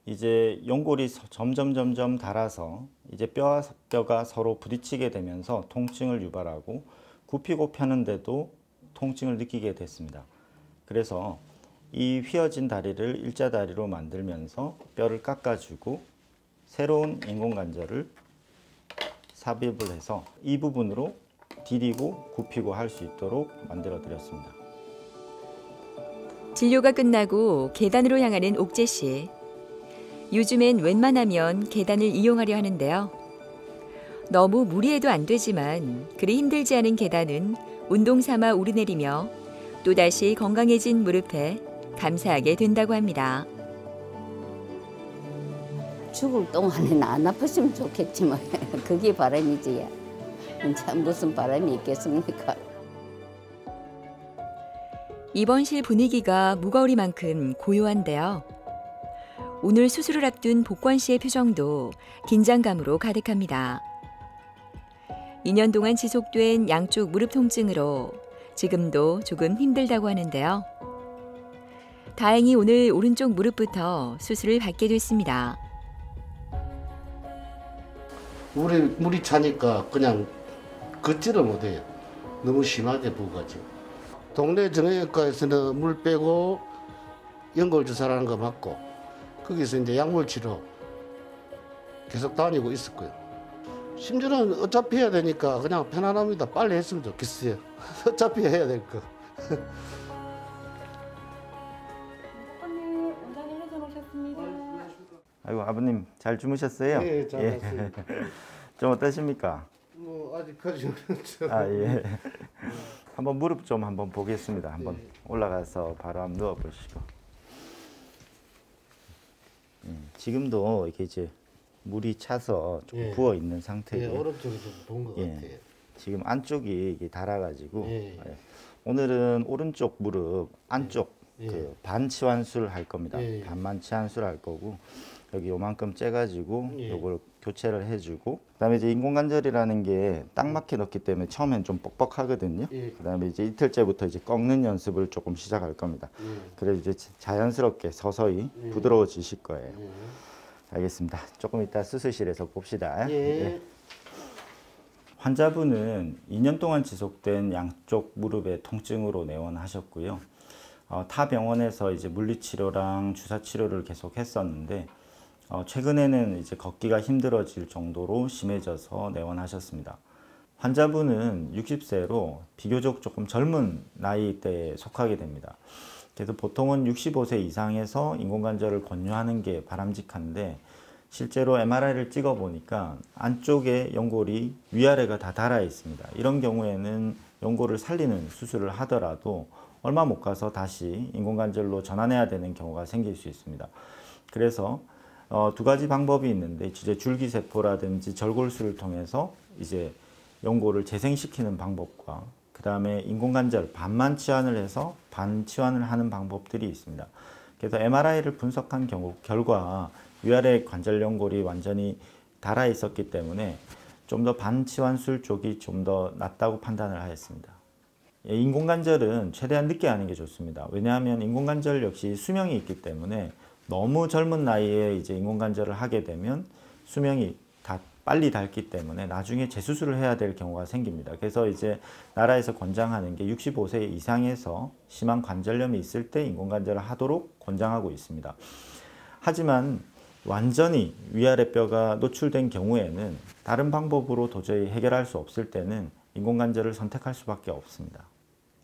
이제 연골이 점점 닳아서 이제 뼈가 서로 부딪히게 되면서 통증을 유발하고 굽히고 펴는데도 통증을 느끼게 됐습니다. 그래서 이 휘어진 다리를 일자다리로 만들면서 뼈를 깎아주고 새로운 인공관절을 삽입을 해서 이 부분으로 디디고 굽히고 할 수 있도록 만들어 드렸습니다. 진료가 끝나고 계단으로 향하는 옥재 씨. 요즘엔 웬만하면 계단을 이용하려 하는데요. 너무 무리해도 안 되지만 그리 힘들지 않은 계단은 운동 삼아 오르내리며 또다시 건강해진 무릎에 감사하게 된다고 합니다. 죽을 동안에는 안 아팠으면 좋겠지만 그게 바람이지. 참 무슨 바람이 있겠습니까? 입원실 분위기가 무거우리만큼 고요한데요. 오늘 수술을 앞둔 복권 씨의 표정도 긴장감으로 가득합니다. 2년 동안 지속된 양쪽 무릎 통증으로 지금도 조금 힘들다고 하는데요. 다행히 오늘 오른쪽 무릎부터 수술을 받게 됐습니다. 물이 차니까 그냥 걷지를 못해요. 너무 심하게 부어가지고. 동네 정형외과에서는 물 빼고 연골 주사라는 거 맞고 거기서 이제 약물 치료 계속 다니고 있었고요. 심지어는 어차피 해야 되니까 그냥 편안합니다. 빨리 했으면 좋겠어요. 어차피 해야 될 거. 아이고 아버님 잘 주무셨어요? 네, 잘 잤어요. 좀 어떠십니까? 뭐 아직까지는 아 예. 한번 무릎 좀 한번 보겠습니다. 한번 올라가서 바로 한번 누워 보시고. 지금도 이렇게 이제 물이 차서 좀 부어 있는 상태예요. 오른쪽에 좀 부은 것 같아요. 지금 안쪽이 이게 닳아가지고 예. 오늘은 오른쪽 무릎 안쪽 그 반치환술 할 겁니다. 반만 치환술 할 거고 여기 요만큼 째가지고 요걸 교체를 해주고 그다음에 이제 인공관절이라는 게 딱 맞게 넣기 때문에 처음엔 좀 뻑뻑하거든요. 그다음에 이제 이틀째부터 이제 꺾는 연습을 조금 시작할 겁니다. 그래서 이제 자연스럽게 서서히 부드러워지실 거예요. 알겠습니다. 조금 이따 수술실에서 봅시다. 네. 환자분은 2년 동안 지속된 양쪽 무릎의 통증으로 내원하셨고요. 타 병원에서 이제 물리치료랑 주사치료를 계속 했었는데 최근에는 이제 걷기가 힘들어질 정도로 심해져서 내원하셨습니다. 환자분은 60세로 비교적 조금 젊은 나이대에 속하게 됩니다. 그래서 보통은 65세 이상에서 인공관절을 권유하는 게 바람직한데 실제로 MRI를 찍어 보니까 안쪽에 연골이 위아래가 다 닳아 있습니다. 이런 경우에는 연골을 살리는 수술을 하더라도 얼마 못 가서 다시 인공관절로 전환해야 되는 경우가 생길 수 있습니다. 그래서 두 가지 방법이 있는데 이제 줄기세포라든지 절골술을 통해서 이제 연골을 재생시키는 방법과 그 다음에 인공관절 반만 치환을 해서 반 치환을 하는 방법들이 있습니다. 그래서 MRI를 분석한 결과 위아래 관절 연골이 완전히 닳아 있었기 때문에 좀 더 반치환술 쪽이 좀 더 낫다고 판단을 하였습니다. 인공관절은 최대한 늦게 하는 게 좋습니다. 왜냐하면 인공관절 역시 수명이 있기 때문에 너무 젊은 나이에 이제 인공관절을 하게 되면 수명이 다 빨리 닳기 때문에 나중에 재수술을 해야 될 경우가 생깁니다. 그래서 이제 나라에서 권장하는 게 65세 이상에서 심한 관절염이 있을 때 인공관절을 하도록 권장하고 있습니다. 하지만 완전히 위아래 뼈가 노출된 경우에는 다른 방법으로 도저히 해결할 수 없을 때는 인공관절을 선택할 수밖에 없습니다.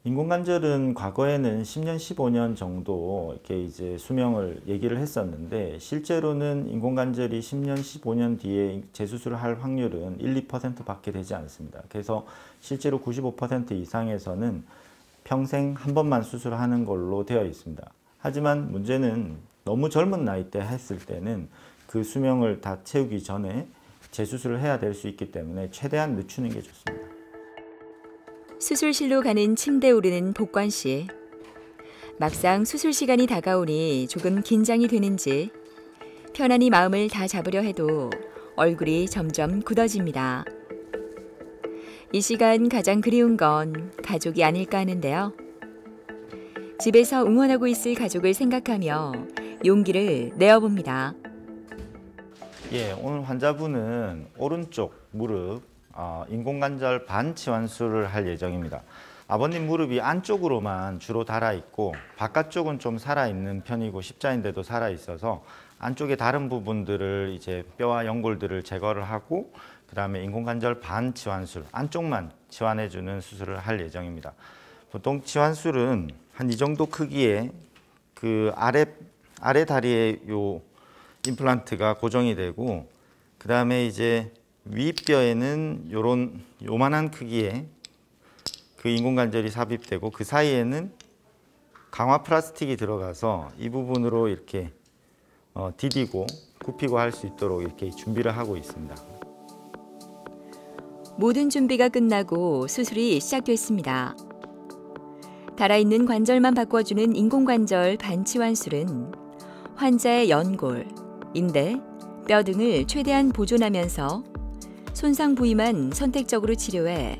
인공관절은 과거에는 10년, 15년 정도 이렇게 이제 수명을 얘기를 했었는데 실제로는 인공관절이 10년, 15년 뒤에 재수술을 할 확률은 1, 2% 밖에 되지 않습니다. 그래서 실제로 95% 이상에서는 평생 한 번만 수술하는 걸로 되어 있습니다. 하지만 문제는 너무 젊은 나이 때 했을 때는 그 수명을 다 채우기 전에 재수술을 해야 될 수 있기 때문에 최대한 늦추는 게 좋습니다. 수술실로 가는 침대에 오르는 복권 씨. 막상 수술 시간이 다가오니 조금 긴장이 되는지 편안히 마음을 다 잡으려 해도 얼굴이 점점 굳어집니다. 이 시간 가장 그리운 건 가족이 아닐까 하는데요. 집에서 응원하고 있을 가족을 생각하며 용기를 내어봅니다. 예, 오늘 환자분은 오른쪽 무릎 인공관절 반치환술을 할 예정입니다. 아버님 무릎이 안쪽으로만 주로 닳아 있고 바깥쪽은 좀 살아있는 편이고 십자인대도 살아있어서 안쪽에 다른 부분들을 이제 뼈와 연골들을 제거를 하고 그 다음에 인공관절 반치환술 안쪽만 치환해주는 수술을 할 예정입니다. 보통 치환술은 한 이 정도 크기의 그 아래 다리에 요 임플란트가 고정이 되고 그 다음에 이제 윗뼈에는 요만한 크기의 그 인공관절이 삽입되고 그 사이에는 강화 플라스틱이 들어가서 이 부분으로 이렇게 디디고 굽히고 할 수 있도록 이렇게 준비를 하고 있습니다. 모든 준비가 끝나고 수술이 시작됐습니다. 달아있는 관절만 바꿔주는 인공관절 반치환술은 환자의 연골, 인대, 뼈 등을 최대한 보존하면서 손상 부위만 선택적으로 치료해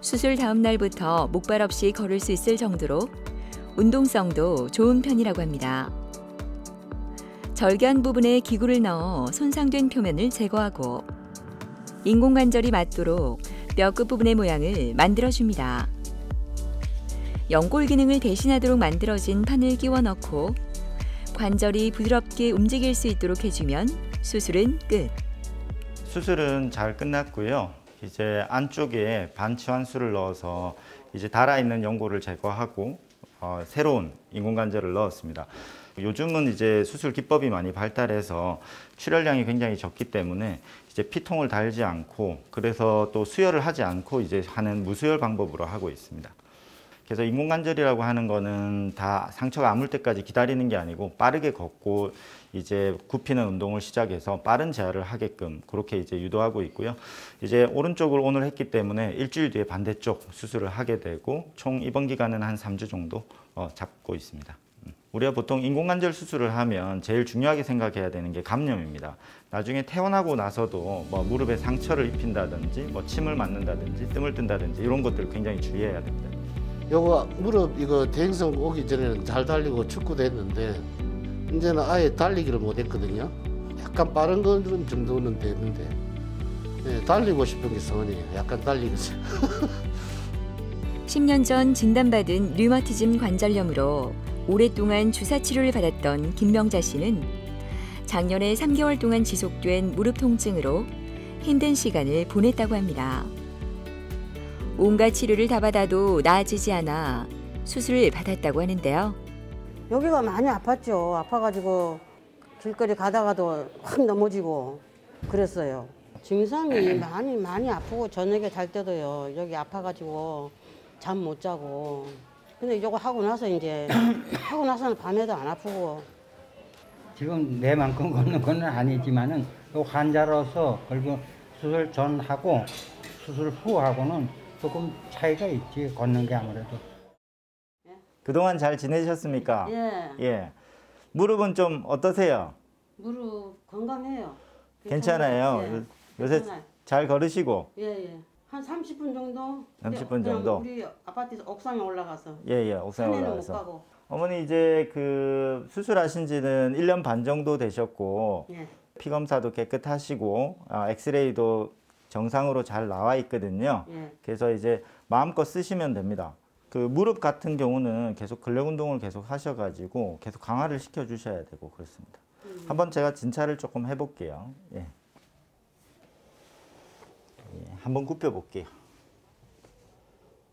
수술 다음 날부터 목발 없이 걸을 수 있을 정도로 운동성도 좋은 편이라고 합니다. 절개한 부분에 기구를 넣어 손상된 표면을 제거하고 인공관절이 맞도록 뼈 끝부분의 모양을 만들어줍니다. 연골 기능을 대신하도록 만들어진 판을 끼워 넣고 관절이 부드럽게 움직일 수 있도록 해주면 수술은 끝. 수술은 잘 끝났고요. 이제 안쪽에 반치환술을 넣어서 이제 달아있는 연골을 제거하고 새로운 인공관절을 넣었습니다. 요즘은 이제 수술 기법이 많이 발달해서 출혈량이 굉장히 적기 때문에 이제 피통을 달지 않고 그래서 또 수혈을 하지 않고 이제 하는 무수혈 방법으로 하고 있습니다. 그래서 인공관절이라고 하는 거는 다 상처가 아물 때까지 기다리는 게 아니고 빠르게 걷고 이제 굽히는 운동을 시작해서 빠른 재활을 하게끔 그렇게 이제 유도하고 있고요. 이제 오른쪽을 오늘 했기 때문에 일주일 뒤에 반대쪽 수술을 하게 되고 총 입원 기간은 한 3주 정도 잡고 있습니다. 우리가 보통 인공관절 수술을 하면 제일 중요하게 생각해야 되는 게 감염입니다. 나중에 퇴원하고 나서도 뭐 무릎에 상처를 입힌다든지 뭐 침을 맞는다든지 뜸을 뜬다든지 이런 것들을 굉장히 주의해야 됩니다. 요거 무릎 이거 대행성 오기 전에는 잘 달리고 축구도 했는데 이제는 아예 달리기를 못 했거든요. 약간 빠른 건 정도는 되는데 네, 달리고 싶은 게 소원이에요. 약간 달리겠어요. 10년 전 진단받은 류마티즘 관절염으로 오랫동안 주사 치료를 받았던 김명자 씨는 작년에 3개월 동안 지속된 무릎 통증으로 힘든 시간을 보냈다고 합니다. 온갖 치료를 다 받아도 나아지지 않아 수술을 받았다고 하는데요. 여기가 많이 아팠죠. 아파가지고 길거리 가다가도 확 넘어지고 그랬어요. 증상이 많이 아프고 저녁에 잘 때도요. 여기 아파가지고 잠 못 자고. 근데 이거 하고 나서 이제 하고 나서는 밤에도 안 아프고. 지금 내만큼 걷는 건 아니지만은 또 환자로서 그리고 수술 전하고 수술 후하고는 조금 차이가 있지. 걷는 게 아무래도. 그동안 잘 지내셨습니까? 예. 예. 무릎은 좀 어떠세요? 무릎 건강해요. 괜찮아요. 예. 요새 괜찮아요. 잘 걸으시고. 예. 한 30분 정도? 30분 정도? 우리 아파트에서 옥상에 올라가서. 예, 옥상에 산에는 올라가서. 못 가고. 어머니 이제 그 수술하신 지는 1년 반 정도 되셨고 예. 피 검사도 깨끗하시고 엑스레이도 정상으로 잘 나와 있거든요. 예. 그래서 이제 마음껏 쓰시면 됩니다. 그 무릎 같은 경우는 계속 근력 운동을 계속 하셔가지고 계속 강화를 시켜 주셔야 되고 그렇습니다. 한번 제가 진찰을 조금 해볼게요. 예. 한번 굽혀 볼게요.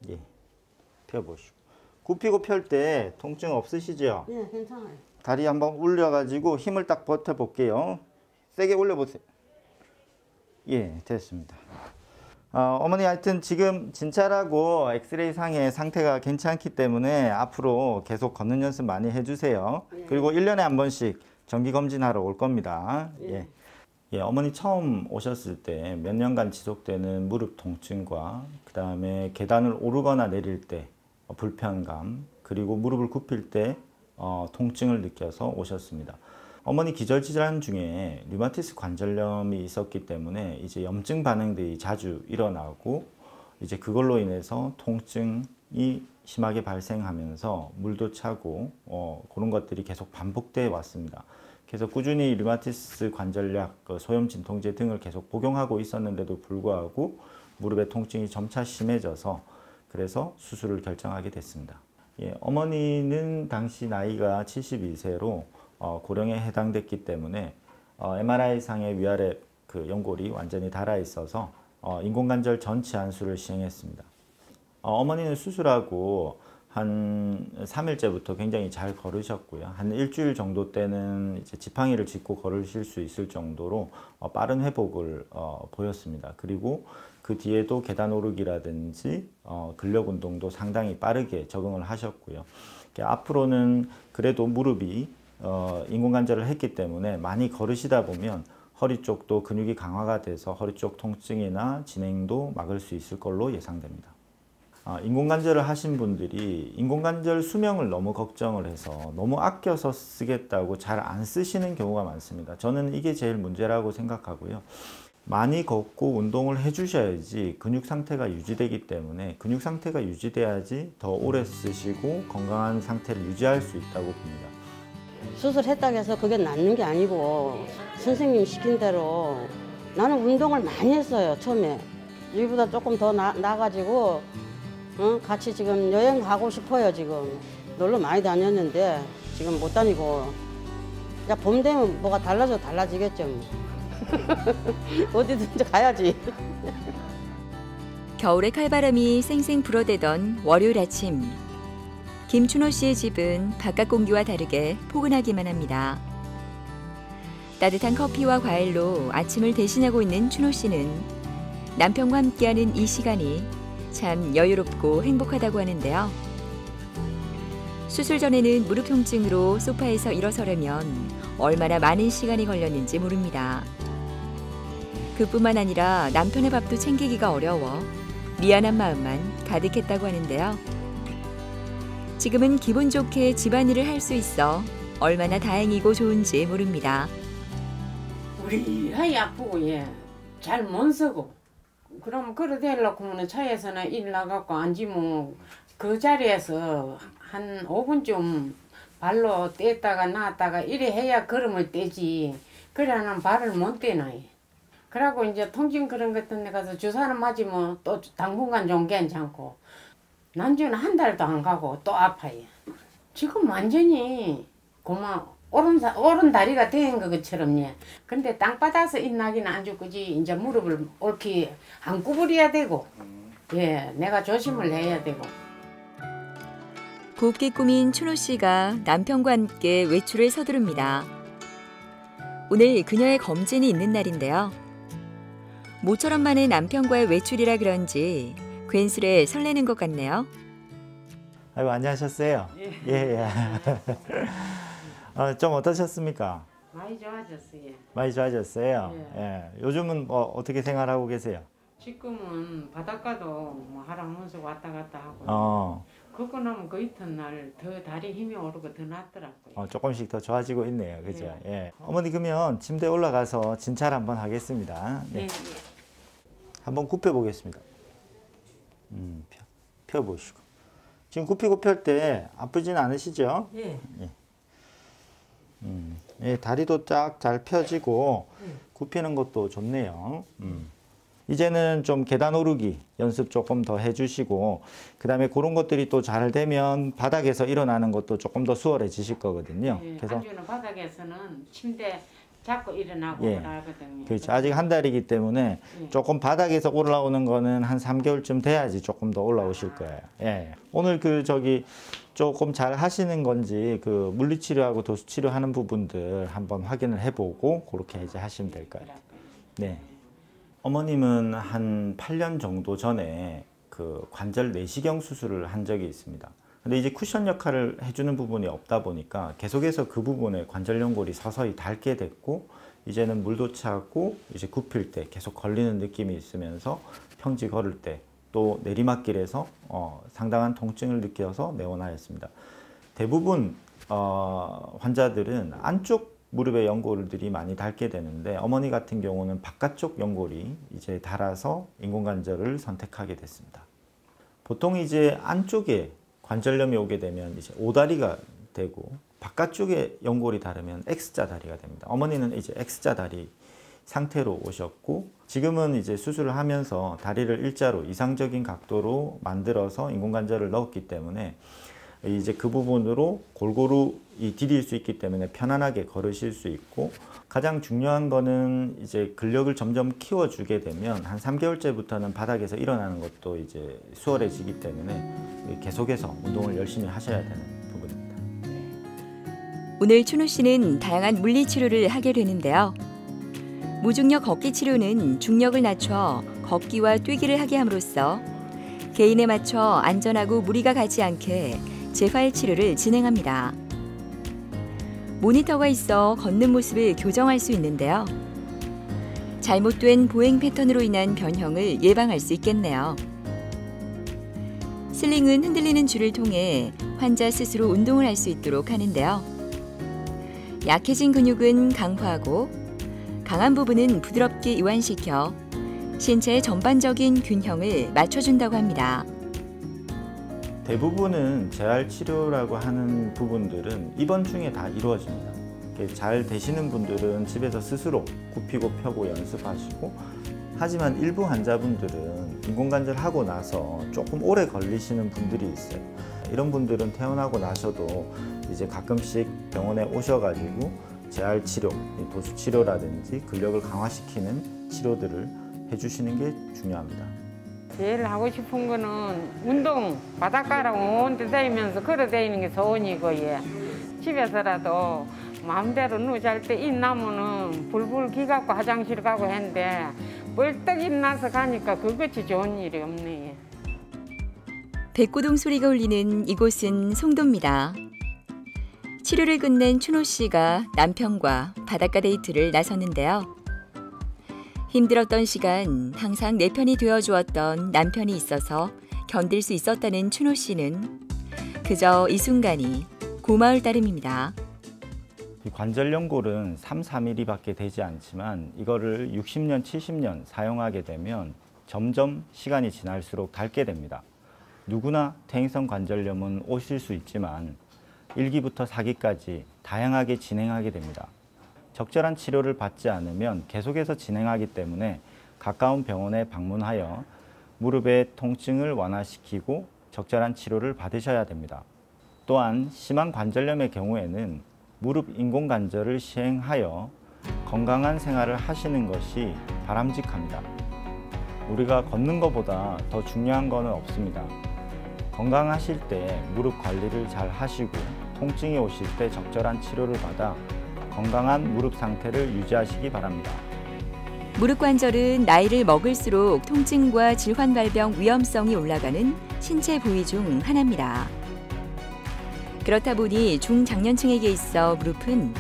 예, 펴 보시고 굽히고 펼 때 통증 없으시죠? 예, 괜찮아요. 다리 한번 올려가지고 힘을 딱 버텨 볼게요. 세게 올려보세요. 예, 됐습니다. 어머니 하여튼 지금 진찰하고 엑스레이 상의 상태가 괜찮기 때문에 앞으로 계속 걷는 연습 많이 해주세요. 예. 그리고 1년에 한 번씩 정기검진하러 올 겁니다. 예. 예, 어머니 처음 오셨을 때 몇 년간 지속되는 무릎 통증과 그 다음에 계단을 오르거나 내릴 때 불편감 그리고 무릎을 굽힐 때 통증을 느껴서 오셨습니다. 어머니 기저질환 중에 류마티스 관절염이 있었기 때문에 이제 염증 반응들이 자주 일어나고 이제 그걸로 인해서 통증이 심하게 발생하면서 물도 차고 그런 것들이 계속 반복돼 왔습니다. 그래서 꾸준히 류마티스 관절약, 소염 진통제 등을 계속 복용하고 있었는데도 불구하고 무릎의 통증이 점차 심해져서 그래서 수술을 결정하게 됐습니다. 예, 어머니는 당시 나이가 72세로 고령에 해당됐기 때문에 MRI상의 위아래 그 연골이 완전히 닳아 있어서 인공관절 전치 안수를 시행했습니다. 어머니는 수술하고 한 3일째부터 굉장히 잘 걸으셨고요. 한 일주일 정도 때는 이제 지팡이를 짚고 걸으실 수 있을 정도로 빠른 회복을 보였습니다. 그리고 그 뒤에도 계단 오르기라든지 근력 운동도 상당히 빠르게 적응을 하셨고요. 앞으로는 그래도 무릎이 인공관절을 했기 때문에 많이 걸으시다 보면 허리 쪽도 근육이 강화가 돼서 허리 쪽 통증이나 진행도 막을 수 있을 걸로 예상됩니다. 인공관절을 하신 분들이 인공관절 수명을 너무 걱정을 해서 너무 아껴서 쓰겠다고 잘 안 쓰시는 경우가 많습니다. 저는 이게 제일 문제라고 생각하고요. 많이 걷고 운동을 해주셔야지 근육 상태가 유지되기 때문에 근육 상태가 유지돼야지 더 오래 쓰시고 건강한 상태를 유지할 수 있다고 봅니다. 수술했다고 해서 그게 낫는 게 아니고 선생님 시킨 대로 나는 운동을 많이 했어요. 처음에 여기보다 조금 더 나가지고 같이 지금 여행 가고 싶어요. 지금 놀러 많이 다녔는데 지금 못 다니고 야, 봄 되면 뭐가 달라지겠죠. 어디든지 가야지. 겨울에 칼바람이 쌩쌩 불어대던 월요일 아침. 김춘호 씨의 집은 바깥 공기와 다르게 포근하기만 합니다. 따뜻한 커피와 과일로 아침을 대신하고 있는 춘호 씨는 남편과 함께하는 이 시간이 참 여유롭고 행복하다고 하는데요. 수술 전에는 무릎 통증으로 소파에서 일어서려면 얼마나 많은 시간이 걸렸는지 모릅니다. 그뿐만 아니라 남편의 밥도 챙기기가 어려워 미안한 마음만 가득했다고 하는데요. 지금은 기분 좋게 집안일을 할 수 있어 얼마나 다행이고 좋은지 모릅니다. 우리 아이 아프고 잘 못 쓰고 그럼 그래 되려고 하면 차에서는 일 나가고 앉으면 그 자리에서 한 5분쯤 발로 뗐다가 놨다가 이래 해야 걸음을 떼지. 그래야는 발을 못 떼나요. 그러고 이제 통증 그런 것 같은 데 가서 주사를 맞으면 또 당분간 좀 괜찮고 난주는 한 달도 안 가고 또 아파요. 지금 완전히 그만 오른 다리가 된 것처럼 근데 땅바닥에서 잇나기는 안 죽지. 이제 무릎을 옳게 안 구부려야 되고 내가 조심을 해야 되고. 곱게 꾸민 춘호 씨가 남편과 함께 외출을 서두릅니다. 오늘 그녀의 검진이 있는 날인데요. 모처럼 만에 남편과의 외출이라 그런지 괜스레 설레는 것 같네요. 아이고 안녕하셨어요. 예. 좀 어떠셨습니까? 많이 좋아졌어요. 많이 좋아졌어요. 예. 요즘은 뭐 어떻게 생활하고 계세요? 지금은 바닷가도 뭐 하라면서 왔다 갔다 하고. 그거 나면 그 이튿날 더 다리 힘이 오르고 더 낫더라고요. 조금씩 더 좋아지고 있네요. 그죠? 예. 어머니 그러면 침대에 올라가서 진찰 한번 하겠습니다. 네. 한번 굽혀 보겠습니다. 펴 보시고. 지금 굽히고 펼 때 아프진 않으시죠? 예. 다리도 쫙 잘 펴지고 굽히는 것도 좋네요. 이제는 좀 계단 오르기 연습 조금 더 해주시고 그 다음에 그런 것들이 또 잘 되면 바닥에서 일어나는 것도 조금 더 수월해지실 거거든요. 그래서 앉는 바닥에서는 침대 잡고 일어나고 그러거든요. 그렇죠. 아직 한 달이기 때문에 조금 바닥에서 올라오는 거는 한 3개월쯤 돼야지 조금 더 올라오실 거예요. 오늘 조금 잘 하시는 건지 그 물리치료하고 도수치료 하는 부분들 한번 확인을 해보고 그렇게 이제 하시면 될 거예요. 네. 어머님은 한 8년 정도 전에 그 관절 내시경 수술을 한 적이 있습니다. 근데 이제 쿠션 역할을 해주는 부분이 없다 보니까 계속해서 그 부분에 관절 연골이 서서히 닳게 됐고 이제는 물도 차고 이제 굽힐 때 계속 걸리는 느낌이 있으면서 평지 걸을 때 또 내리막길에서 상당한 통증을 느껴서 내원하였습니다. 대부분 환자들은 안쪽 무릎의 연골들이 많이 닳게 되는데 어머니 같은 경우는 바깥쪽 연골이 이제 닳아서 인공관절을 선택하게 됐습니다. 보통 이제 안쪽에 관절염이 오게 되면 이제 오다리가 되고 바깥쪽에 연골이 닳으면 X자 다리가 됩니다. 어머니는 이제 X자 다리 상태로 오셨고 지금은 이제 수술을 하면서 다리를 일자로 이상적인 각도로 만들어서 인공관절을 넣었기 때문에 이제 그 부분으로 골고루 디딜 수 있기 때문에 편안하게 걸으실 수 있고 가장 중요한 거는 이제 근력을 점점 키워주게 되면 한 3개월째부터는 바닥에서 일어나는 것도 이제 수월해지기 때문에 계속해서 운동을 열심히 하셔야 되는 부분입니다. 오늘 춘호 씨는 다양한 물리치료를 하게 되는데요. 무중력 걷기 치료는 중력을 낮춰 걷기와 뛰기를 하게 함으로써 개인에 맞춰 안전하고 무리가 가지 않게 재활 치료를 진행합니다. 모니터가 있어 걷는 모습을 교정할 수 있는데요. 잘못된 보행 패턴으로 인한 변형을 예방할 수 있겠네요. 슬링은 흔들리는 줄을 통해 환자 스스로 운동을 할 수 있도록 하는데요. 약해진 근육은 강화하고 강한 부분은 부드럽게 이완시켜 신체의 전반적인 균형을 맞춰준다고 합니다. 대부분은 재활치료라고 하는 부분들은 입원 중에 다 이루어집니다. 잘 되시는 분들은 집에서 스스로 굽히고 펴고 연습하시고, 하지만 일부 환자분들은 인공관절 하고 나서 조금 오래 걸리시는 분들이 있어요. 이런 분들은 퇴원하고 나셔도 이제 가끔씩 병원에 오셔가지고 재활치료, 도수치료라든지 근력을 강화시키는 치료들을 해주시는 게 중요합니다. 제일 하고 싶은 거는 운동, 바닷가랑 온데 다니면서 걸어다니는 게 소원이고, 예. 집에서라도 마음대로 누워 잘 때 일 나면은 불불 기갖고 화장실 가고 했는데 벌떡 일나서 가니까 그것이 좋은 일이 없네. 백고동 소리가 울리는 이곳은 송도입니다. 치료를 끝낸 춘호 씨가 남편과 바닷가 데이트를 나섰는데요. 힘들었던 시간 항상 내 편이 되어주었던 남편이 있어서 견딜 수 있었다는 춘호 씨는 그저 이 순간이 고마울 따름입니다. 이 관절 연골은 3, 4mm밖에 되지 않지만 이거를 60년, 70년 사용하게 되면 점점 시간이 지날수록 닳게 됩니다. 누구나 퇴행성 관절염은 오실 수 있지만 1기부터 4기까지 다양하게 진행하게 됩니다. 적절한 치료를 받지 않으면 계속해서 진행하기 때문에 가까운 병원에 방문하여 무릎의 통증을 완화시키고 적절한 치료를 받으셔야 됩니다. 또한 심한 관절염의 경우에는 무릎 인공관절을 시행하여 건강한 생활을 하시는 것이 바람직합니다. 우리가 걷는 것보다 더 중요한 것은 없습니다. 건강하실 때 무릎 관리를 잘 하시고 통증이 오실 때 적절한 치료를 받아 건강한 무릎 상태를 유지하시기 바랍니다. 무릎 관절은 나이를 먹을수록 통증과 질환 발병 위험성이 올라가는 신체 부위 중 하나입니다. 그렇다 보니 중장년층에게 있어 무릎은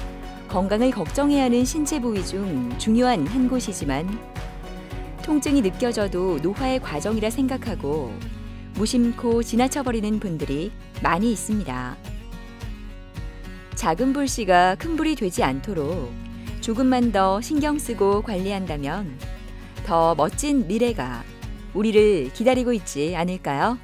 건강을 걱정해야 하는 신체 부위 중 중요한 한 곳이지만 통증이 느껴져도 노화의 과정이라 생각하고 무심코 지나쳐버리는 분들이 많이 있습니다. 작은 불씨가 큰 불이 되지 않도록 조금만 더 신경 쓰고 관리한다면 더 멋진 미래가 우리를 기다리고 있지 않을까요?